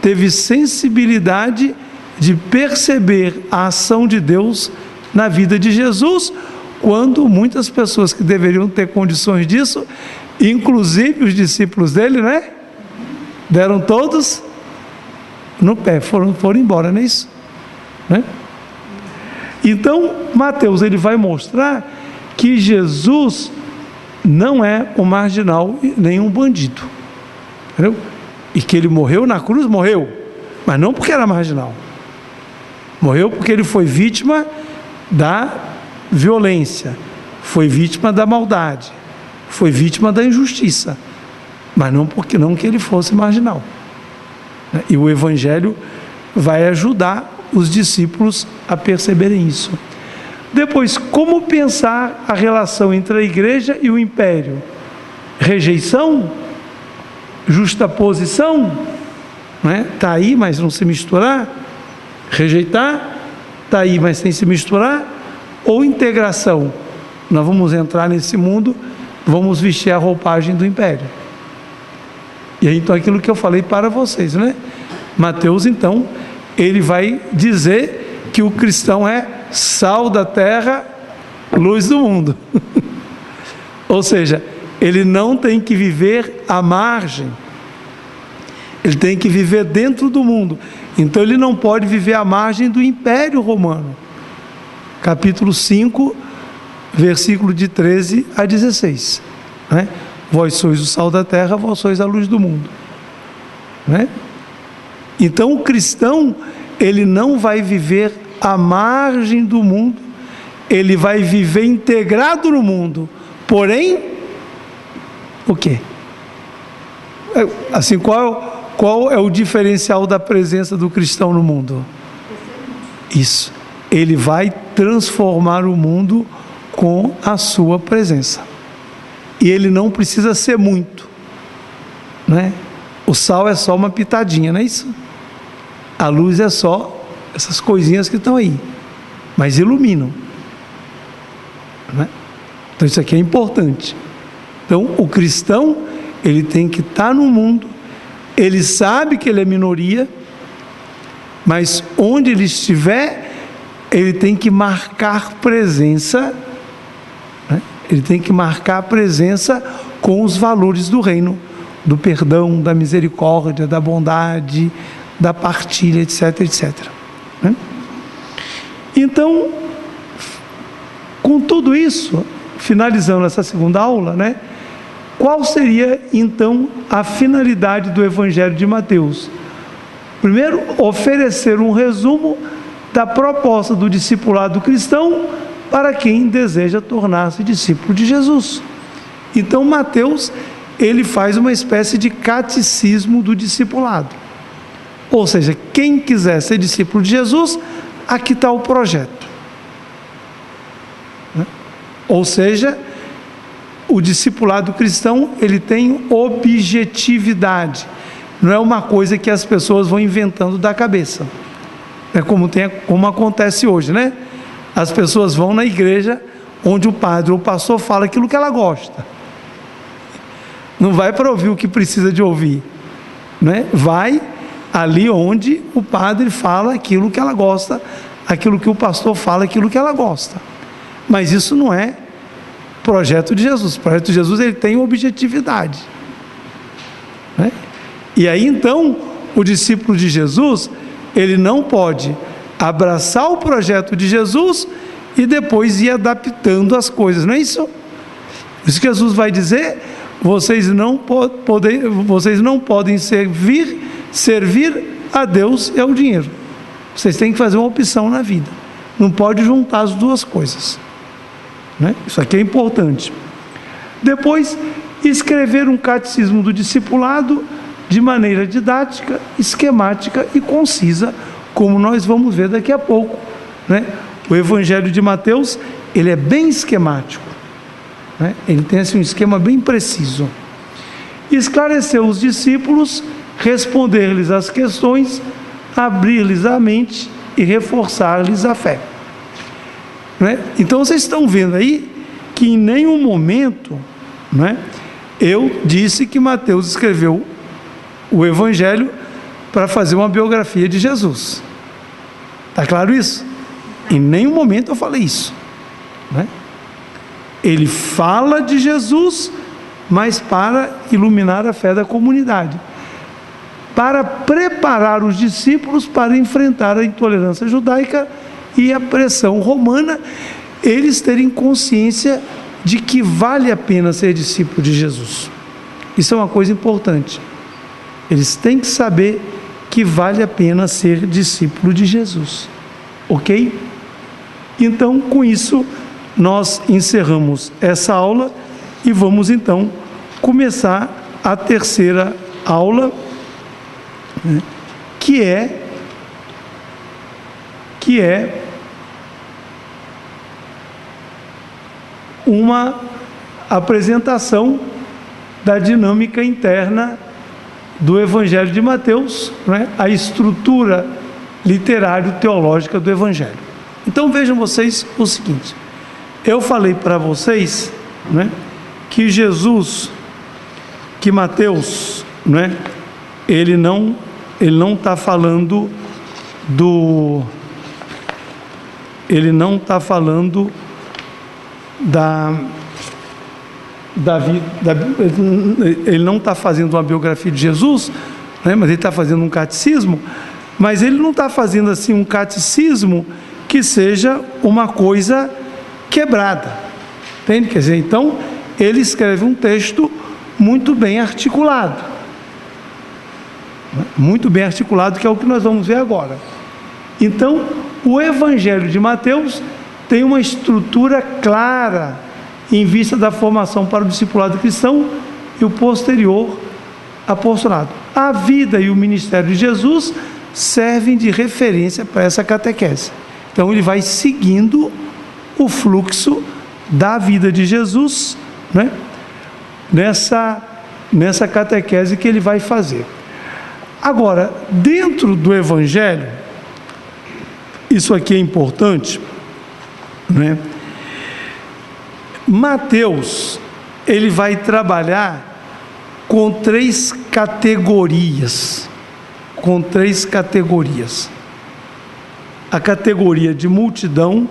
teve sensibilidade de perceber a ação de Deus na vida de Jesus, quando muitas pessoas que deveriam ter condições disso, inclusive os discípulos dele, né? Deram todos no pé, foram embora, não é isso? Né? Então, Mateus ele vai mostrar que Jesus não é um marginal nem um bandido, entendeu? E que ele morreu na cruz, morreu, mas não porque era marginal, Morreu porque ele foi vítima da violência, foi vítima da maldade, foi vítima da injustiça, mas não porque não que ele fosse marginal. E o Evangelho vai ajudar os discípulos a perceberem isso. Depois, como pensar a relação entre a igreja e o império? Rejeição? Justaposição? Está aí, mas não se misturar? Rejeitar? Está aí, mas sem se misturar? Ou integração? Nós vamos entrar nesse mundo, vamos vestir a roupagem do império. E aí, então, aquilo que eu falei para vocês, Mateus, então, ele vai dizer que o cristão é sal da terra, luz do mundo. Ou seja, ele não tem que viver à margem, ele tem que viver dentro do mundo. Então ele não pode viver à margem do Império Romano. Capítulo 5, versículo de 13 a 16. Vós sois o sal da terra, vós sois a luz do mundo. Então o cristão, ele não vai viver à margem do mundo, ele vai viver integrado no mundo. Porém, o quê? Assim, qual é o diferencial da presença do cristão no mundo? Isso. Ele vai transformar o mundo com a sua presença. E ele não precisa ser muito, O sal é só uma pitadinha, não é isso? A luz é só essas coisinhas que estão aí, mas iluminam. Então isso aqui é importante. Então o cristão, ele tem que estar no mundo, ele sabe que ele é minoria, mas onde ele estiver, ele tem que marcar presença, ele tem que marcar presença com os valores do reino, do perdão, da misericórdia, da bondade, da partilha, etc, etc. Então, com tudo isso, finalizando essa segunda aula, qual seria então a finalidade do Evangelho de Mateus? Primeiro, oferecer um resumo da proposta do discipulado cristão para quem deseja tornar-se discípulo de Jesus. Então Mateus, ele faz uma espécie de catecismo do discipulado. Ou seja, quem quiser ser discípulo de Jesus, aqui está o projeto. Ou seja, o discipulado cristão, ele tem objetividade. Não é uma coisa que as pessoas vão inventando da cabeça. É como acontece hoje, As pessoas vão na igreja onde o padre ou o pastor fala aquilo que ela gosta. Não vai para ouvir o que precisa de ouvir, Vai ali onde o padre fala aquilo que ela gosta, aquilo que o pastor fala, aquilo que ela gosta. Mas isso não é projeto de Jesus. O projeto de Jesus, ele tem objetividade. E aí então, o discípulo de Jesus, ele não pode abraçar o projeto de Jesus e depois ir adaptando as coisas, não é isso? Isso que Jesus vai dizer: vocês não podem servir a Deus e ao dinheiro. Vocês têm que fazer uma opção na vida. Não pode juntar as duas coisas. Isso aqui é importante. Depois, escrever um catecismo do discipulado de maneira didática, esquemática e concisa, como nós vamos ver daqui a pouco. O Evangelho de Mateus, ele é bem esquemático. Ele tem assim, um esquema bem preciso. Esclarecer os discípulos, responder-lhes as questões, abrir-lhes a mente e reforçar-lhes a fé. Então vocês estão vendo aí que em nenhum momento eu disse que Mateus escreveu o Evangelho para fazer uma biografia de Jesus. Está claro isso? Em nenhum momento eu falei isso. Ele fala de Jesus, mas para iluminar a fé da comunidade, para preparar os discípulos para enfrentar a intolerância judaica e a pressão romana, eles terem consciência de que vale a pena ser discípulo de Jesus. Isso é uma coisa importante. Eles têm que saber que vale a pena ser discípulo de Jesus. ok? Então, com isso, nós encerramos essa aula e vamos então começar a terceira aula, né, que é uma apresentação da dinâmica interna do Evangelho de Mateus, né, a estrutura literário-teológica do Evangelho. Então vejam vocês o seguinte: eu falei para vocês, né, que Mateus, né, ele não está falando ele não está fazendo uma biografia de Jesus, né, mas ele está fazendo um catecismo, mas ele não está fazendo assim um catecismo que seja uma coisa quebrada, entende? Quer dizer, então ele escreve um texto muito bem articulado, que é o que nós vamos ver agora. Então, o Evangelho de Mateus tem uma estrutura clara em vista da formação para o discipulado cristão e o posterior apostolado. A vida e o ministério de Jesus servem de referência para essa catequese. Então ele vai seguindo o fluxo da vida de Jesus, né, nessa catequese que ele vai fazer. Agora, dentro do Evangelho, isso aqui é importante, né? Mateus, ele vai trabalhar com três categorias. A categoria de multidão,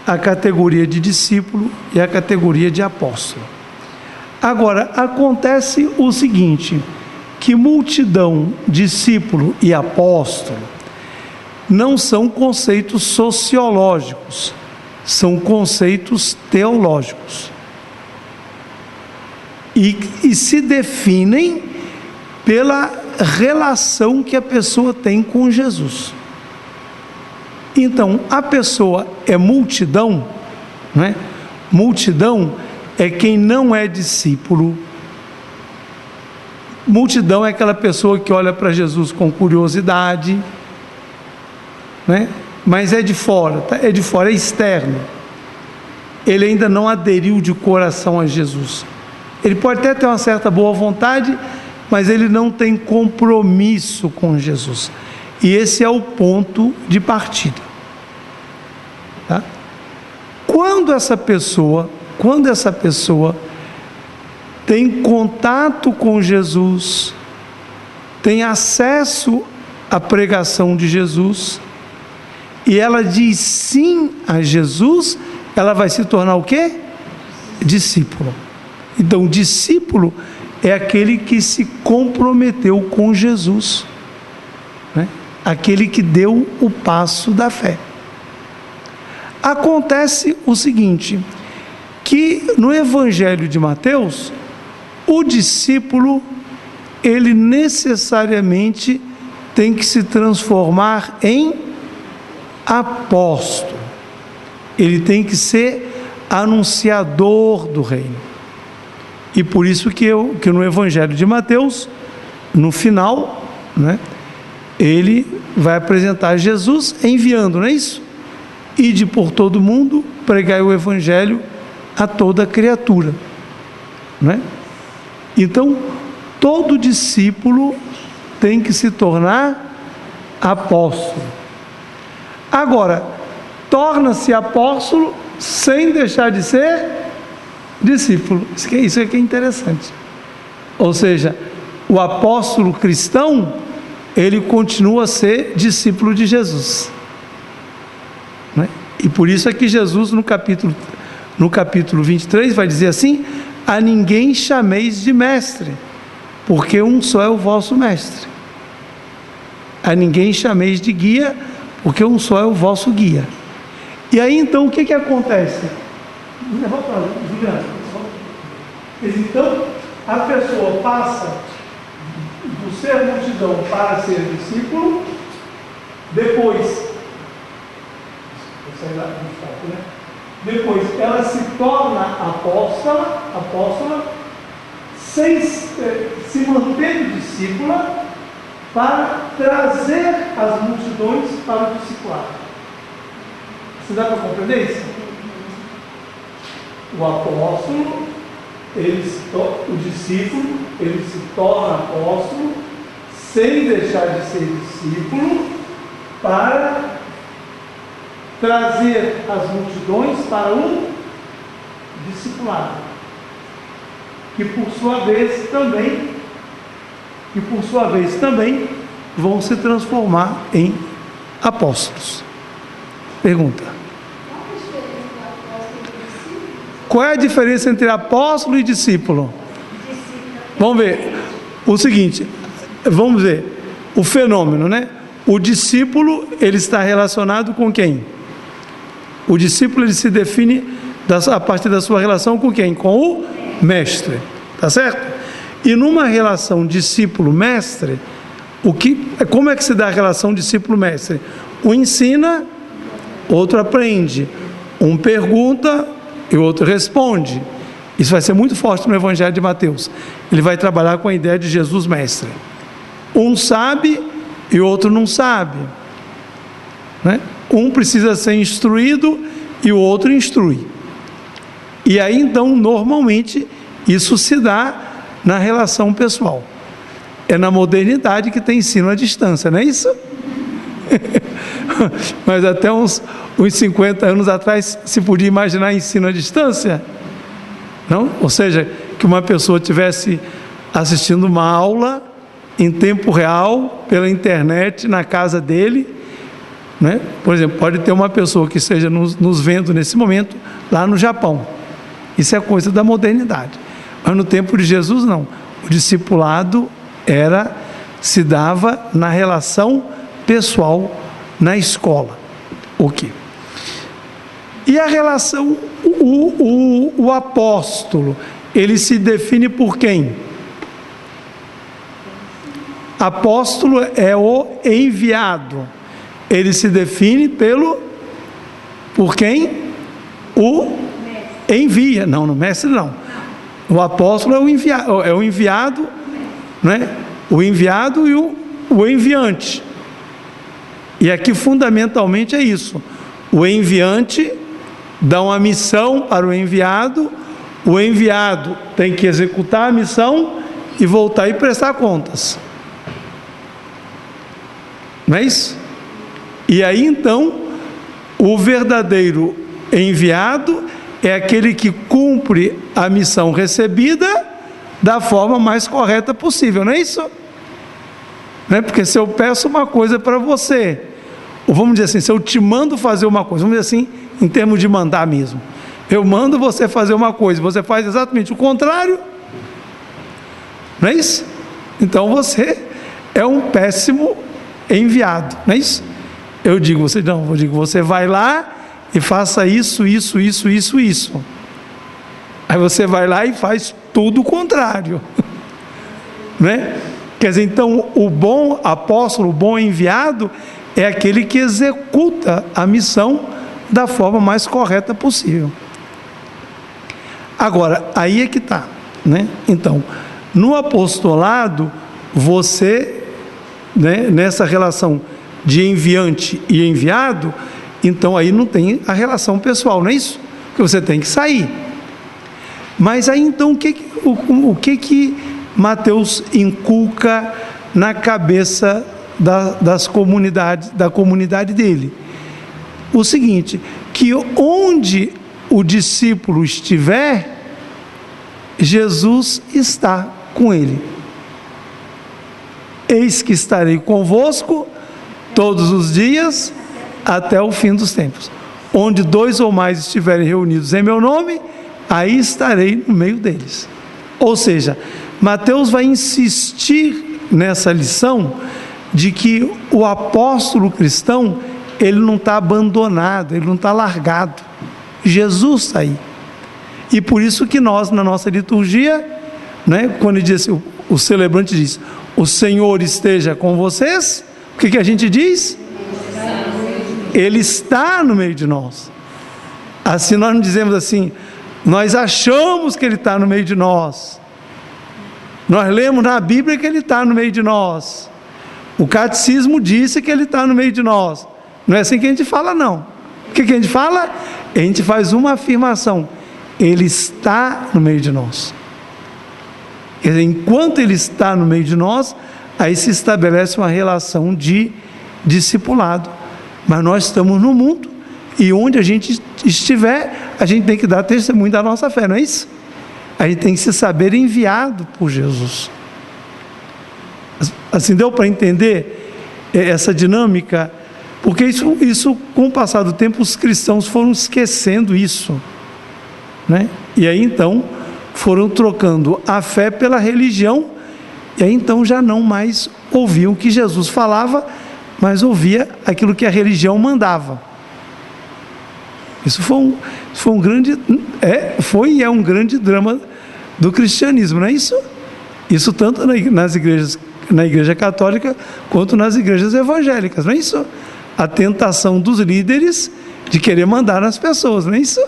a categoria de discípulo e a categoria de apóstolo. Agora, acontece o seguinte, que multidão, discípulo e apóstolo não são conceitos sociológicos, são conceitos teológicos. E se definem pela relação que a pessoa tem com Jesus. Então, a pessoa é multidão, né? Multidão é quem não é discípulo. Multidão é aquela pessoa que olha para Jesus com curiosidade, né? Mas é de fora, é externo. Ele ainda não aderiu de coração a Jesus. Ele pode até ter uma certa boa vontade, mas ele não tem compromisso com Jesus. E esse é o ponto de partida. Tá? Quando essa pessoa tem contato com Jesus, tem acesso à pregação de Jesus, e ela diz sim a Jesus, ela vai se tornar o quê? Discípulo. Então, discípulo é aquele que se comprometeu com Jesus, né? Aquele que deu o passo da fé. Acontece o seguinte, que no Evangelho de Mateus, o discípulo, ele necessariamente tem que se transformar em apóstolo. Ele tem que ser anunciador do reino. E por isso que no Evangelho de Mateus, no final, né, ele vai apresentar Jesus enviando, não é isso? Ide por todo mundo, pregai o Evangelho a toda criatura, né? Então, todo discípulo tem que se tornar apóstolo. Agora, torna-se apóstolo sem deixar de ser discípulo. Isso aqui é interessante. Ou seja, o apóstolo cristão, ele continua a ser discípulo de Jesus, né? E por isso é que Jesus, no capítulo 23, vai dizer assim: a ninguém chameis de mestre, porque um só é o vosso mestre. A ninguém chameis de guia, porque um só é o vosso guia. E aí então o que acontece? Então a pessoa passa do ser multidão para ser discípulo, depois Vou sair lá do foco, né? Depois, ela se torna apóstola, se mantendo discípula, para trazer as multidões para o discipulado. Você dá para compreender isso? O apóstolo, o discípulo, ele se torna apóstolo, sem deixar de ser discípulo, para trazer as multidões para um discipulado, que por sua vez também vão se transformar em apóstolos. Pergunta: qual é a diferença entre apóstolo e discípulo? Vamos ver o seguinte, vamos ver o fenômeno, né? O discípulo, ele está relacionado com quem? O discípulo, ele se define a partir da sua relação com quem? Com o mestre, tá certo? E numa relação discípulo-mestre, como é que se dá a relação discípulo-mestre? Um ensina, outro aprende. Um pergunta e o outro responde. Isso vai ser muito forte no Evangelho de Mateus. Ele vai trabalhar com a ideia de Jesus mestre. Um sabe e o outro não sabe, né? Um precisa ser instruído e o outro instrui. E aí então, normalmente, isso se dá na relação pessoal. É na modernidade que tem ensino à distância, não é isso? Mas até uns 50 anos atrás se podia imaginar ensino à distância? Não? Ou seja, que uma pessoa estivesse assistindo uma aula em tempo real, pela internet, na casa dele, né? Por exemplo, pode ter uma pessoa que esteja nos vendo nesse momento, lá no Japão. Isso é coisa da modernidade. Mas no tempo de Jesus, não. O discipulado se dava na relação pessoal, na escola. Ok. E a relação, o apóstolo, ele se define por quem? Apóstolo é o enviado. Ele se define por quem? O envia. Não, no mestre não. O apóstolo é o enviado, né? O enviado e o enviante. E aqui fundamentalmente é isso. O enviante dá uma missão para o enviado tem que executar a missão e voltar e prestar contas. Não é isso? E aí então, o verdadeiro enviado é aquele que cumpre a missão recebida da forma mais correta possível, não é isso? Não é? Porque se eu peço uma coisa para você, ou vamos dizer assim, se eu te mando fazer uma coisa, vamos dizer assim, em termos de mandar mesmo, eu mando você fazer uma coisa, você faz exatamente o contrário, não é isso? Então você é um péssimo enviado, não é isso? Eu digo, você vai lá e faça isso. Aí você vai lá e faz tudo o contrário, né? Quer dizer, então, o bom apóstolo, o bom enviado, é aquele que executa a missão da forma mais correta possível. Agora, aí é que está, né? Então, no apostolado, você, né, nessa relação de enviante e enviado, então aí não tem a relação pessoal, não é isso? Porque você tem que sair. Mas aí então o que Mateus inculca na cabeça da comunidade dele? O seguinte, que onde o discípulo estiver, Jesus está com ele. Eis que estarei convosco todos os dias até o fim dos tempos. Onde 2 ou mais estiverem reunidos em meu nome, aí estarei no meio deles. Ou seja, Mateus vai insistir nessa lição de que o apóstolo cristão, ele não está abandonado, ele não está largado. Jesus está aí. E por isso que nós, na nossa liturgia, né, quando ele diz, o celebrante diz, o Senhor esteja com vocês, o que a gente diz? Ele está no meio de nós. Assim nós não dizemos assim, nós achamos que Ele está no meio de nós. Nós lemos na Bíblia que Ele está no meio de nós. O catecismo disse que Ele está no meio de nós. Não é assim que a gente fala, não. O que a gente fala? A gente faz uma afirmação. Ele está no meio de nós. Quer dizer, enquanto Ele está no meio de nós, aí se estabelece uma relação de discipulado. Mas nós estamos no mundo, e onde a gente estiver, a gente tem que dar testemunho da nossa fé, não é isso? A gente tem que se saber enviado por Jesus. Assim deu para entender essa dinâmica? Porque isso, com o passar do tempo, os cristãos foram esquecendo isso, né? E aí então foram trocando a fé pela religião, e aí então já não mais ouviam o que Jesus falava, mas ouvia aquilo que a religião mandava. Isso foi um grande, foi e é um grande drama do cristianismo, não é isso? Isso tanto nas igrejas, na igreja católica, quanto nas igrejas evangélicas, não é isso? A tentação dos líderes de querer mandar nas pessoas, não é isso?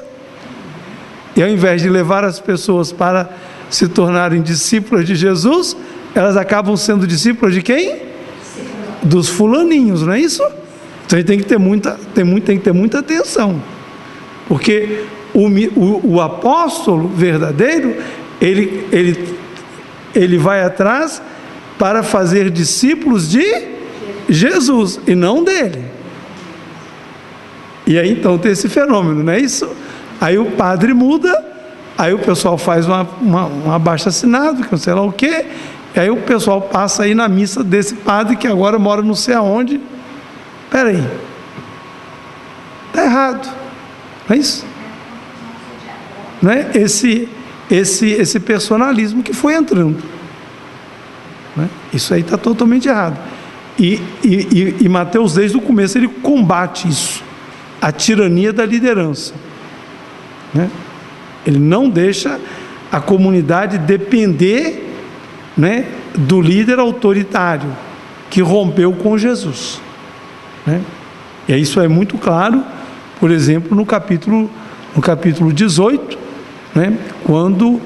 E ao invés de levar as pessoas para se tornarem discípulas de Jesus, elas acabam sendo discípulas de quem? Dos fulaninhos, não é isso? Então a gente tem que ter muita atenção, porque o apóstolo verdadeiro, ele vai atrás para fazer discípulos de Jesus e não dele. E aí então tem esse fenômeno, não é isso? Aí o padre muda, aí o pessoal faz um abaixo-assinado, que não sei lá o quê, e aí o pessoal passa aí na missa desse padre que agora mora não sei aonde. Espera aí, está errado, não é isso? Não é? Esse personalismo que foi entrando, né? Isso aí está totalmente errado. E Mateus, desde o começo, ele combate isso, a tirania da liderança, né? Ele não deixa a comunidade depender, né, do líder autoritário que rompeu com Jesus, né? E isso é muito claro, por exemplo, no capítulo 18, né, quando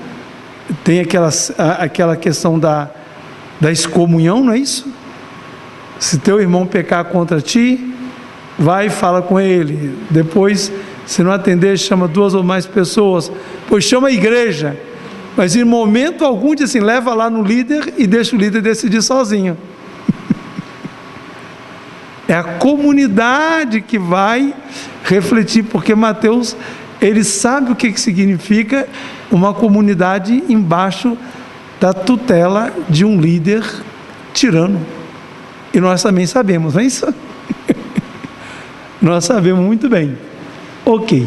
tem aquela questão da excomunhão, não é isso? Se teu irmão pecar contra ti, vai e fala com ele. Depois, se não atender, chama 2 ou mais pessoas. Pois chama a igreja. Mas em momento algum diz assim, leva lá no líder e deixa o líder decidir sozinho. É a comunidade que vai refletir, porque Mateus, ele sabe o que significa uma comunidade embaixo da tutela de um líder tirano. E nós também sabemos, não é isso? Nós sabemos muito bem. Ok.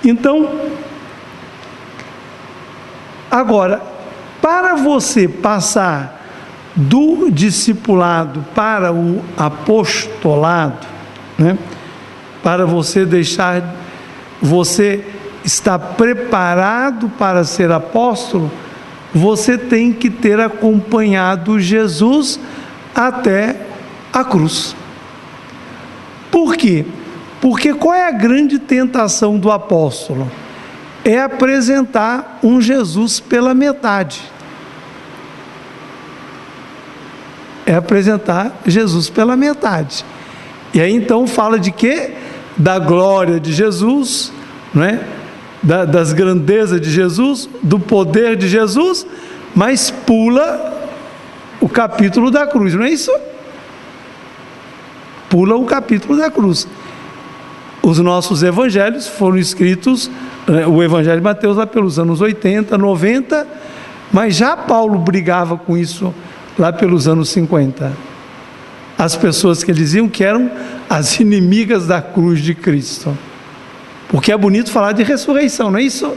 Então, agora, para você passar do discipulado para o apostolado, né? Para você estar preparado para ser apóstolo, você tem que ter acompanhado Jesus até a cruz. Por quê? Porque qual é a grande tentação do apóstolo? É apresentar um Jesus pela metade. É apresentar Jesus pela metade. E aí então fala de quê? Da glória de Jesus, não é? Das grandezas de Jesus, do poder de Jesus, mas pula o capítulo da cruz, não é isso? Pula o capítulo da cruz. Os nossos evangelhos foram escritos, o evangelho de Mateus lá pelos anos 80, 90, mas já Paulo brigava com isso lá pelos anos 50. As pessoas que diziam que eram as inimigas da cruz de Cristo. Porque é bonito falar de ressurreição, não é isso?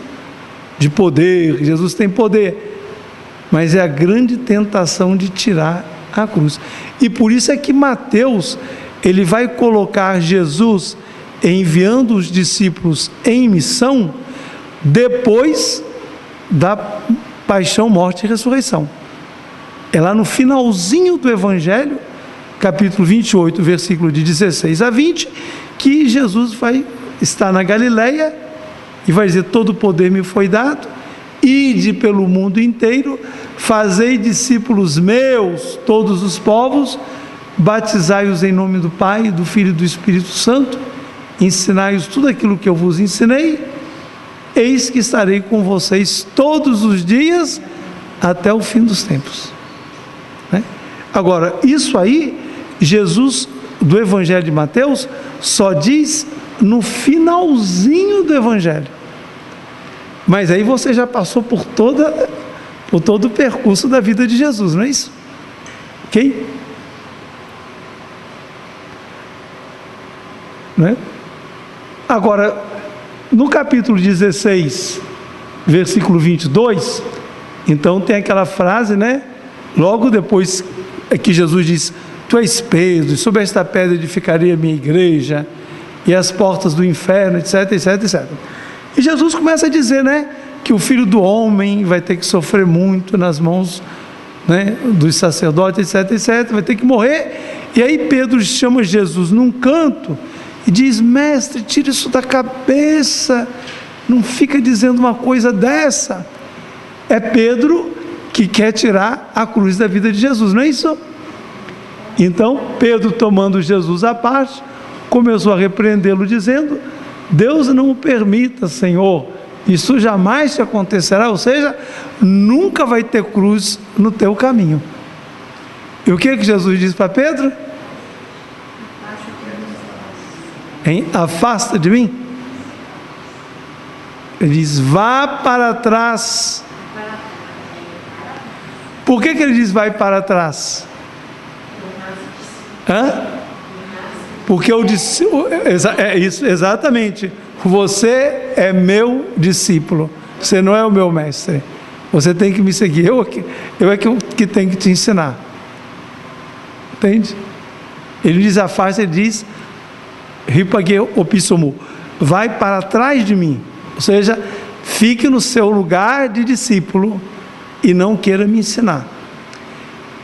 De poder, Jesus tem poder. Mas é a grande tentação de tirar a cruz. E por isso é que Mateus, ele vai colocar Jesus enviando os discípulos em missão depois da paixão, morte e ressurreição. É lá no finalzinho do Evangelho, capítulo 28, versículo de 16 a 20, que Jesus vai estar na Galileia e vai dizer: todo o poder me foi dado, ide pelo mundo inteiro, fazei discípulos meus, todos os povos, batizai-os em nome do Pai, do Filho e do Espírito Santo, ensinai-os tudo aquilo que eu vos ensinei, eis que estarei com vocês todos os dias até o fim dos tempos. Né? Agora, isso aí, Jesus, do Evangelho de Mateus, só diz no finalzinho do Evangelho. Mas aí você já passou por todo o percurso da vida de Jesus, não é isso? Ok? Né? Agora, no capítulo 16, versículo 22, então tem aquela frase, né? Logo depois que Jesus diz: tu és Pedro, e sobre esta pedra edificarei a minha igreja, e as portas do inferno, etc, etc, etc. E Jesus começa a dizer, né, que o Filho do Homem vai ter que sofrer muito nas mãos, né, dos sacerdotes, etc, etc, vai ter que morrer. E aí Pedro chama Jesus num canto e diz: mestre, tira isso da cabeça, não fica dizendo uma coisa dessa. É Pedro que quer tirar a cruz da vida de Jesus, não é isso? Então Pedro, tomando Jesus à parte, começou a repreendê-lo, dizendo: Deus não o permita, Senhor, isso jamais te acontecerá. Ou seja, nunca vai ter cruz no teu caminho. E o que Jesus disse para Pedro? Afasta de mim. Ele diz: vá para trás. Por que ele diz vai para trás? Porque eu disse, é isso, exatamente. Você é meu discípulo, você não é o meu mestre. Você tem que me seguir. Eu é que tenho que te ensinar. Entende? Ele diz afasta, ele diz ripage opissomu, vai para trás de mim. Ou seja, fique no seu lugar de discípulo e não queira me ensinar.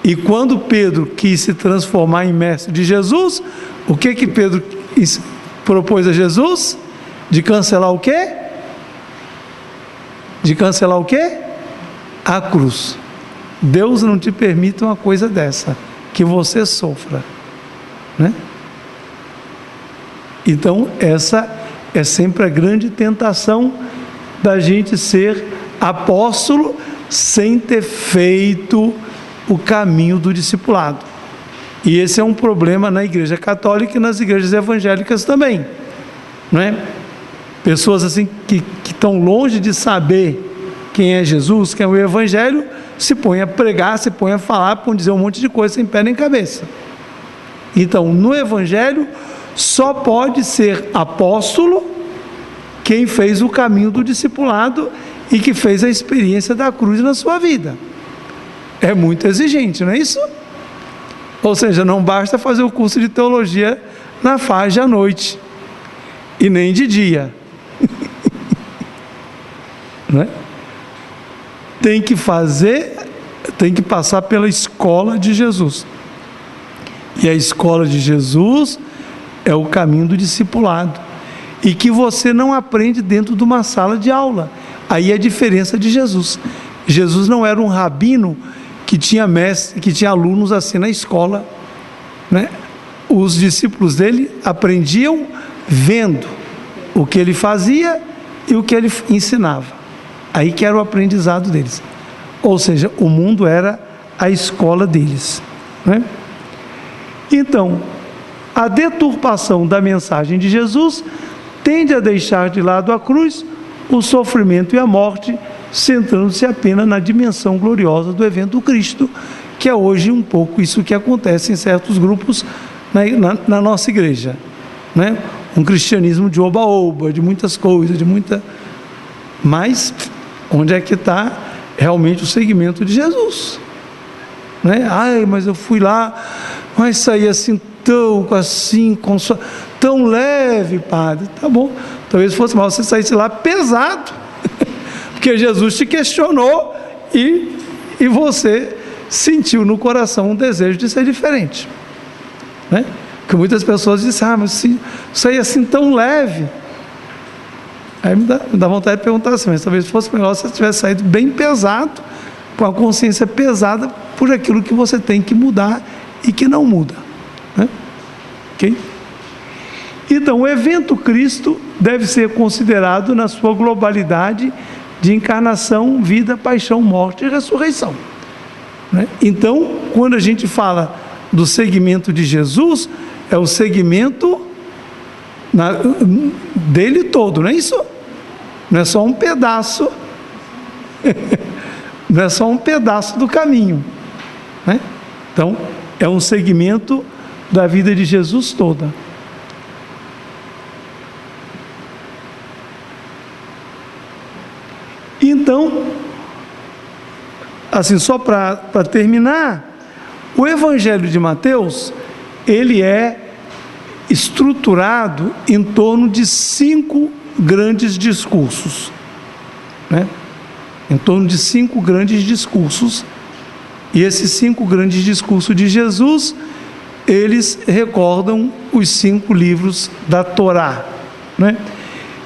E quando Pedro quis se transformar em mestre de Jesus, o que Pedro propôs a Jesus? De cancelar o quê? De cancelar o quê? A cruz. Deus não te permite uma coisa dessa, que você sofra, né? Então essa é sempre a grande tentação da gente ser apóstolo sem ter feito o caminho do discipulado. E esse é um problema na igreja católica e nas igrejas evangélicas também, não é? Pessoas assim que estão longe de saber quem é Jesus, quem é o Evangelho, se põem a pregar, se põem a falar, põem a dizer um monte de coisa sem pé nem cabeça. Então, no Evangelho, só pode ser apóstolo quem fez o caminho do discipulado e que fez a experiência da cruz na sua vida. É muito exigente, não é isso? Ou seja, não basta fazer o curso de teologia na FAGE à noite, e nem de dia. Não é? Tem que passar pela escola de Jesus. E a escola de Jesus é o caminho do discipulado. E que você não aprende dentro de uma sala de aula. Aí é a diferença de Jesus. Jesus não era um rabino que tinha mestre, que tinha alunos assim na escola, né? Os discípulos dele aprendiam vendo o que ele fazia e o que ele ensinava. Aí que era o aprendizado deles. Ou seja, o mundo era a escola deles, né? Então, a deturpação da mensagem de Jesus tende a deixar de lado a cruz, o sofrimento e a morte, centrando-se apenas na dimensão gloriosa do evento do Cristo, que é hoje um pouco isso que acontece em certos grupos na nossa igreja, né? Um cristianismo de oba-oba, de muitas coisas, mas onde é que está realmente o segmento de Jesus, né? Ai, mas eu fui lá, mas saí assim tão leve, padre. Tá bom, talvez fosse mal você saísse lá pesado, porque Jesus te questionou e você sentiu no coração um desejo de ser diferente, né? Porque muitas pessoas dizem, mas isso aí é assim tão leve. Aí me dá vontade de perguntar assim, mas talvez fosse melhor se você tivesse saído bem pesado, com a consciência pesada por aquilo que você tem que mudar e que não muda, né? Ok? Então, o evento Cristo deve ser considerado na sua globalidade de encarnação, vida, paixão, morte e ressurreição, né? Então, quando a gente fala do segmento de Jesus, é o segmento dele todo, não é isso? Não é só um pedaço, não é só um pedaço do caminho, né? Então, é um segmento da vida de Jesus toda. Então, assim, só para terminar, o Evangelho de Mateus, ele é estruturado em torno de 5 grandes discursos, né? Em torno de 5 grandes discursos, e esses 5 grandes discursos de Jesus, eles recordam os 5 livros da Torá, né?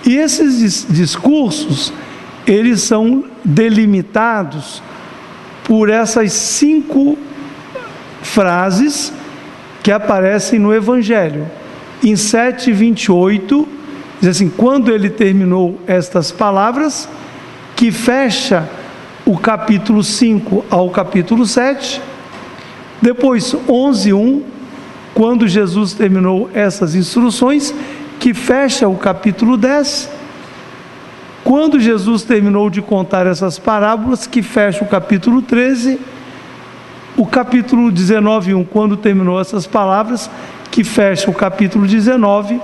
E esses discursos, eles são delimitados por essas 5 frases que aparecem no Evangelho. Em 7:28, diz assim: quando ele terminou estas palavras, que fecha o capítulo 5 ao capítulo 7. Depois, 11:1, quando Jesus terminou essas instruções, que fecha o capítulo 10. Quando Jesus terminou de contar essas parábolas, que fecha o capítulo 13, o capítulo 19:1, quando terminou essas palavras, que fecha o capítulo 19,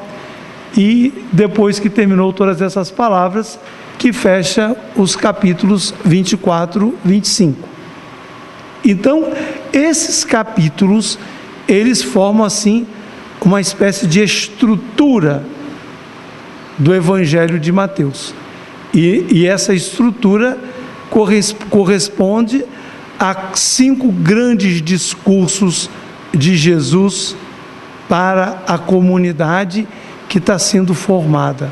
e depois que terminou todas essas palavras, que fecha os capítulos 24, 25. Então, esses capítulos, eles formam assim uma espécie de estrutura do Evangelho de Mateus. E essa estrutura corresponde a 5 grandes discursos de Jesus para a comunidade que está sendo formada,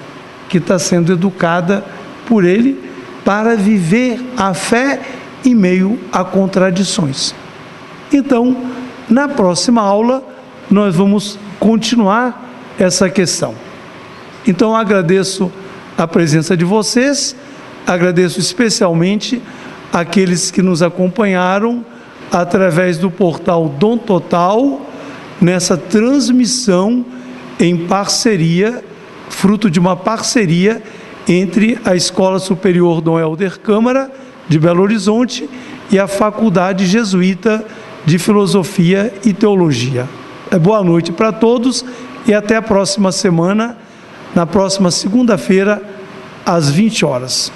que está sendo educada por ele para viver a fé em meio a contradições. Então, na próxima aula, nós vamos continuar essa questão. Então, agradeço a presença de vocês, agradeço especialmente aqueles que nos acompanharam através do portal Dom Total, nessa transmissão em parceria, fruto de uma parceria entre a Escola Superior Dom Helder Câmara, de Belo Horizonte, e a Faculdade Jesuíta de Filosofia e Teologia. Boa noite para todos e até a próxima semana, na próxima segunda-feira, às 20 horas.